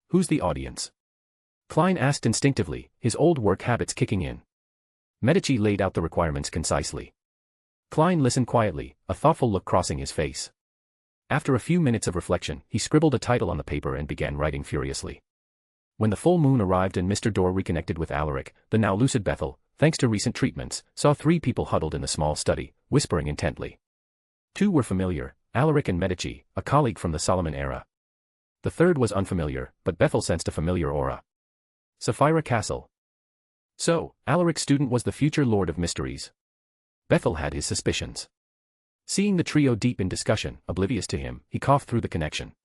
Who's the audience? Klein asked instinctively, his old work habits kicking in. Medici laid out the requirements concisely. Klein listened quietly, a thoughtful look crossing his face. After a few minutes of reflection, he scribbled a title on the paper and began writing furiously. When the full moon arrived and Mr. Dorr reconnected with Alaric, the now lucid Bethel, thanks to recent treatments, saw 3 people huddled in the small study, whispering intently. 2 were familiar, Alaric and Medici, a colleague from the Solomon era. The third was unfamiliar, but Bethel sensed a familiar aura. Sapphira Castle. So, Alaric's student was the future Lord of Mysteries. Bethel had his suspicions. Seeing the trio deep in discussion, oblivious to him, he coughed through the connection.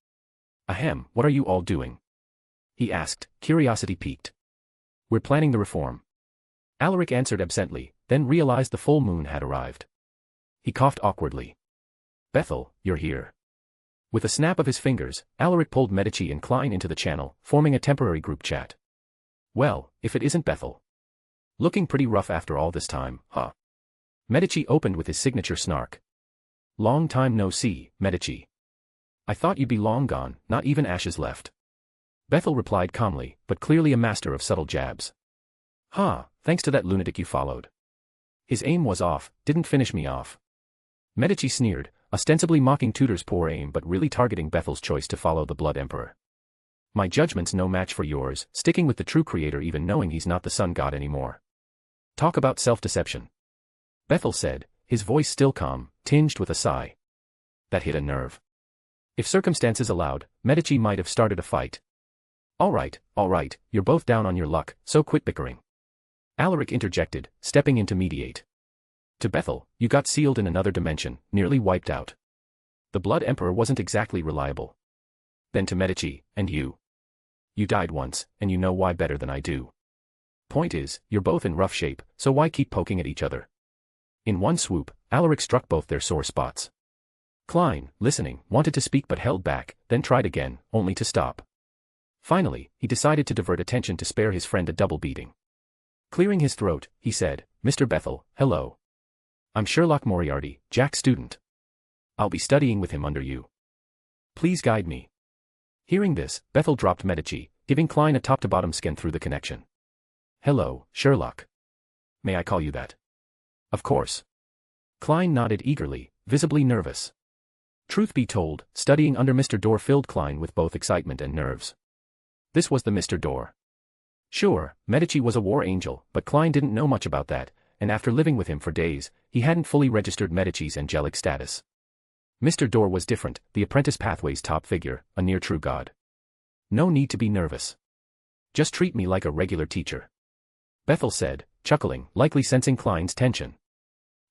Ahem, what are you all doing? He asked, curiosity piqued. We're planning the reform. Alaric answered absently, then realized the full moon had arrived. He coughed awkwardly. Bethel, you're here. With a snap of his fingers, Alaric pulled Medici and Klein into the channel, forming a temporary group chat. Well, if it isn't Bethel. Looking pretty rough after all this time, huh? Medici opened with his signature snark. Long time no see, Medici. I thought you'd be long gone, not even ashes left. Bethel replied calmly, but clearly a master of subtle jabs. Thanks to that lunatic you followed. His aim was off, didn't finish me off. Medici sneered, ostensibly mocking Tudor's poor aim but really targeting Bethel's choice to follow the Blood Emperor. My judgment's no match for yours, sticking with the true creator even knowing he's not the sun god anymore. Talk about self-deception. Bethel said, his voice still calm, tinged with a sigh. That hit a nerve. If circumstances allowed, Medici might have started a fight. All right, you're both down on your luck, so quit bickering. Alaric interjected, stepping in to mediate. To Bethel, you got sealed in another dimension, nearly wiped out. The Blood Emperor wasn't exactly reliable. Then to Medici, and you. You died once, and you know why better than I do. Point is, you're both in rough shape, so why keep poking at each other? In one swoop, Alaric struck both their sore spots. Klein, listening, wanted to speak but held back, then tried again, only to stop. Finally, he decided to divert attention to spare his friend a double beating. Clearing his throat, he said, Mr. Bethel, hello. I'm Sherlock Moriarty, Jack's student. I'll be studying with him under you. Please guide me. Hearing this, Bethel dropped Medici, giving Klein a top-to-bottom scan through the connection. Hello, Sherlock. May I call you that? Of course. Klein nodded eagerly, visibly nervous. Truth be told, studying under Mr. Dorr filled Klein with both excitement and nerves. This was the Mr. Dorr. Sure, Medici was a war angel, but Klein didn't know much about that, and after living with him for days, he hadn't fully registered Medici's angelic status. Mr. Dorr was different, the apprentice pathway's top figure, a near true god. No need to be nervous. Just treat me like a regular teacher. Bethel said, chuckling, likely sensing Klein's tension.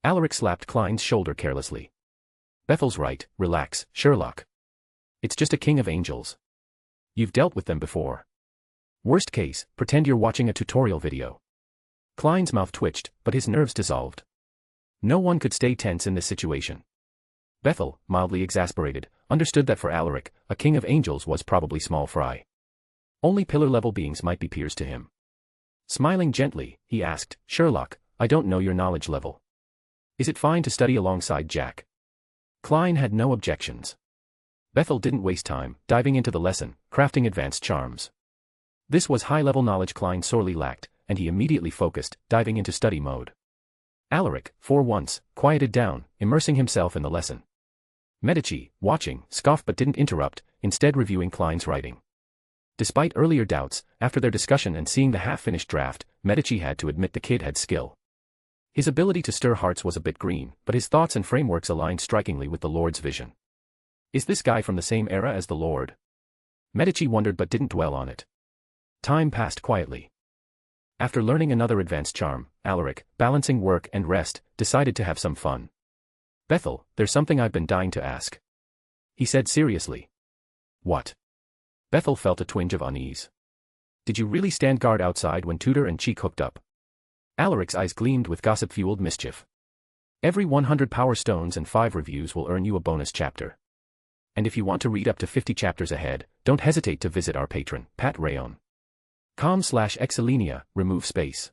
Alaric slapped Klein's shoulder carelessly. Bethel's right, relax, Sherlock. It's just a king of angels. You've dealt with them before. Worst case, pretend you're watching a tutorial video. Klein's mouth twitched, but his nerves dissolved. No one could stay tense in this situation. Bethel, mildly exasperated, understood that for Alaric, a king of angels was probably small fry. Only pillar-level beings might be peers to him. Smiling gently, he asked, Sherlock, I don't know your knowledge level. Is it fine to study alongside Jack? Klein had no objections. Bethel didn't waste time, diving into the lesson, crafting advanced charms. This was high-level knowledge Klein sorely lacked, and he immediately focused, diving into study mode. Alaric, for once, quieted down, immersing himself in the lesson. Medici, watching, scoffed but didn't interrupt, instead reviewing Klein's writing. Despite earlier doubts, after their discussion and seeing the half-finished draft, Medici had to admit the kid had skill. His ability to stir hearts was a bit green, but his thoughts and frameworks aligned strikingly with the Lord's vision. Is this guy from the same era as the Lord? Medici wondered but didn't dwell on it. Time passed quietly. After learning another advanced charm, Alaric, balancing work and rest, decided to have some fun. Bethel, there's something I've been dying to ask, he said seriously. What? Bethel felt a twinge of unease. Did you really stand guard outside when Tudor and Cheek hooked up? Alaric's eyes gleamed with gossip-fueled mischief. Every 100 power stones and 5 reviews will earn you a bonus chapter. And if you want to read up to 50 chapters ahead, don't hesitate to visit our patron, Pat Rayon. com/Exilenia, remove space.